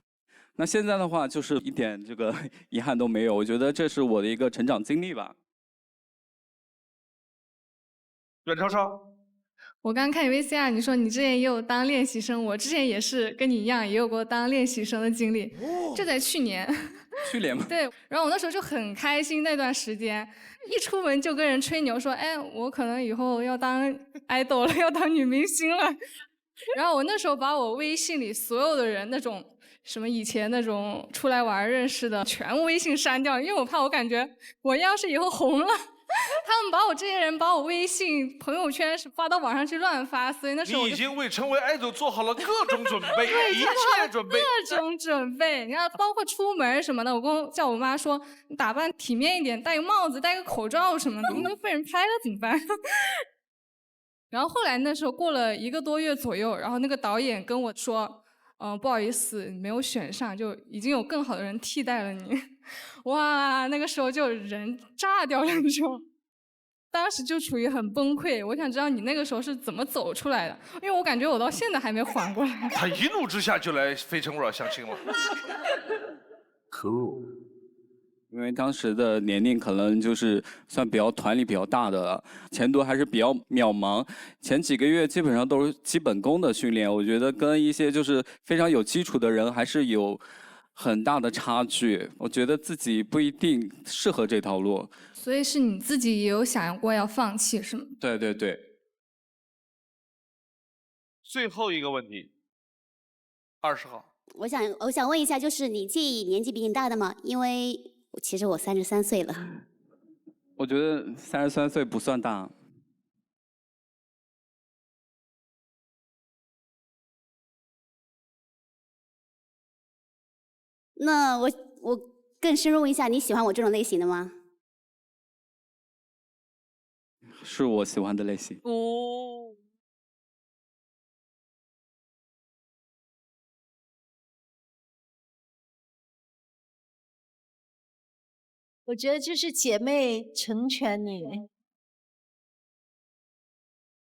那现在的话就是一点这个遗憾都没有。我觉得这是我的一个成长经历吧。阮超超。我刚看你 VCR， 你说你之前也有当练习生，我之前也是跟你一样，也有过当练习生的经历。就在去年。去年吗？对，然后我那时候就很开心，那段时间一出门就跟人吹牛说，哎，我可能以后要当idol了，要当女明星了。然后我那时候把我微信里所有的人那种什么以前那种出来玩认识的全微信删掉，因为我怕我感觉我要是以后红了，他们这些人把我微信朋友圈发到网上去乱发，所以那时候你已经为成为爱豆做好了各种准备，对，一切准备，各种准备。你看，包括出门什么的，我叫我妈说，你打扮体面一点，戴个帽子，戴个口罩什么的，能被人拍了怎么办？然后后来那时候过了1个多月左右，然后那个导演跟我说，不好意思，你没有选上，就已经有更好的人替代了你。哇，那个时候就人炸掉了那种，当时就处于很崩溃。我想知道你那个时候是怎么走出来的，因为我感觉我到现在还没缓过来。他一怒之下就来《非诚勿扰》相亲了。Cool。因为当时的年龄可能就是算比较团里比较大的了，前途还是比较渺茫。前几个月基本上都是基本功的训练，我觉得跟一些就是非常有基础的人还是有很大的差距。我觉得自己不一定适合这条路。所以是你自己也有想过要放弃，是吗？对对对。最后一个问题，20号。我想问一下，就是你介意年纪比你大的吗？因为其实我33岁了。我觉得33岁不算大。那我更深入问一下，你喜欢我这种类型的吗？是我喜欢的类型。哦。我觉得这是姐妹成全你。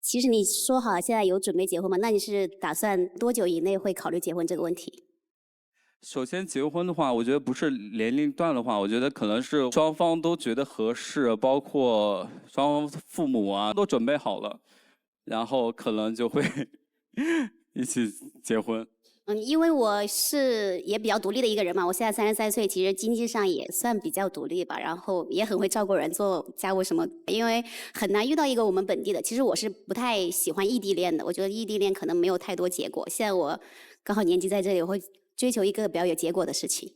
其实你说好现在有准备结婚吗？那你是打算多久以内会考虑结婚这个问题？首先结婚的话，我觉得不是年龄段的话，我觉得可能是双方都觉得合适，包括双方父母啊都准备好了，然后可能就会一起结婚。因为我是也比较独立的一个人嘛，我现在33岁，其实经济上也算比较独立吧，然后也很会照顾人，做家务什么。因为很难遇到一个我们本地的，其实我是不太喜欢异地恋的，我觉得异地恋可能没有太多结果。现在我刚好年纪在这里，我会追求一个比较有结果的事情。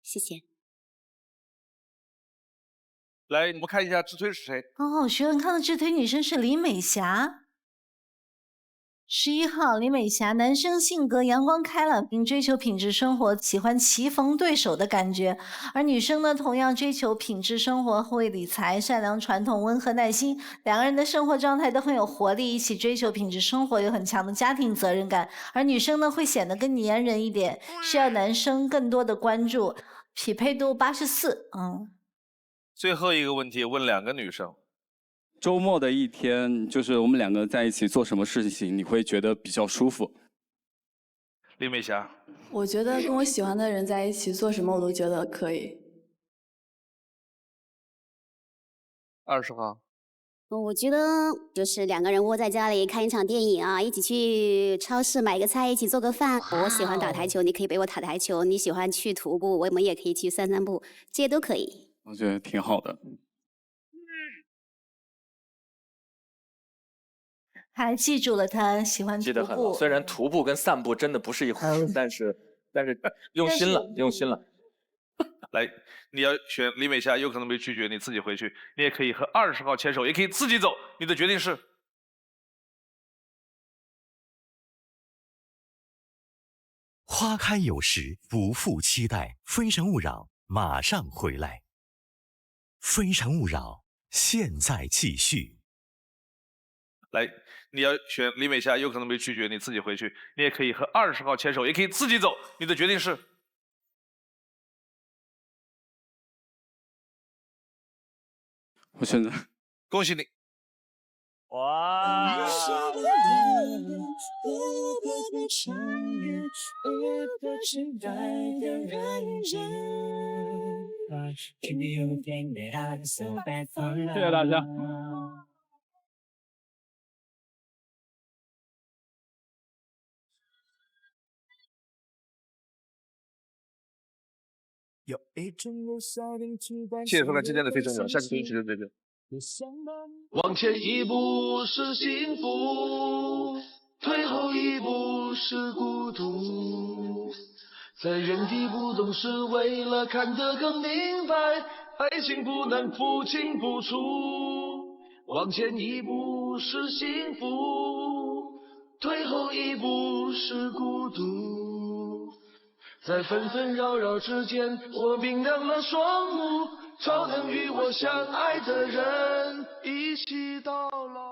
谢谢。来，我们看一下直推是谁？哦，学文康的直推女生是李美霞。11号李美霞，男生性格阳光开朗，并追求品质生活，喜欢棋逢对手的感觉；而女生呢，同样追求品质生活，会理财，善良传统，温和耐心。两个人的生活状态都很有活力，一起追求品质生活，有很强的家庭责任感。而女生呢，会显得更粘人一点，需要男生更多的关注。匹配度84。最后一个问题问2个女生。周末的一天，就是我们2个在一起做什么事情，你会觉得比较舒服？李美霞，我觉得跟我喜欢的人在一起做什么我都觉得可以。20号。我觉得就是2个人窝在家里看一场电影啊，一起去超市买个菜，一起做个饭。我喜欢打台球，你可以陪我打台球；你喜欢去徒步，我们也可以去散散步，这些都可以。我觉得挺好的。还记住了他喜欢徒步。记得很牢，虽然徒步跟散步真的不是一回事，但是用心了，用心了。来，你要选李美霞，有可能被拒绝，你自己回去。你也可以和20号牵手，也可以自己走。你的决定是？花开有时，不负期待。非诚勿扰，马上回来。非诚勿扰，现在继续。来，你要选李美霞，有可能被拒绝，你自己回去。你也可以和20号牵手，也可以自己走。你的决定是？我选择。恭喜你。哇！谢谢大家。谢谢收看今天的非诚勿扰，下期同一时间再见。往前一步是幸福，退后一步是孤独，在原地不动是为了看得更明白，爱情不能不进不出，往前一步是幸福，退后一步是孤独，在纷纷扰扰之间，我冰凉了双目，超能与我相爱的人一起到老。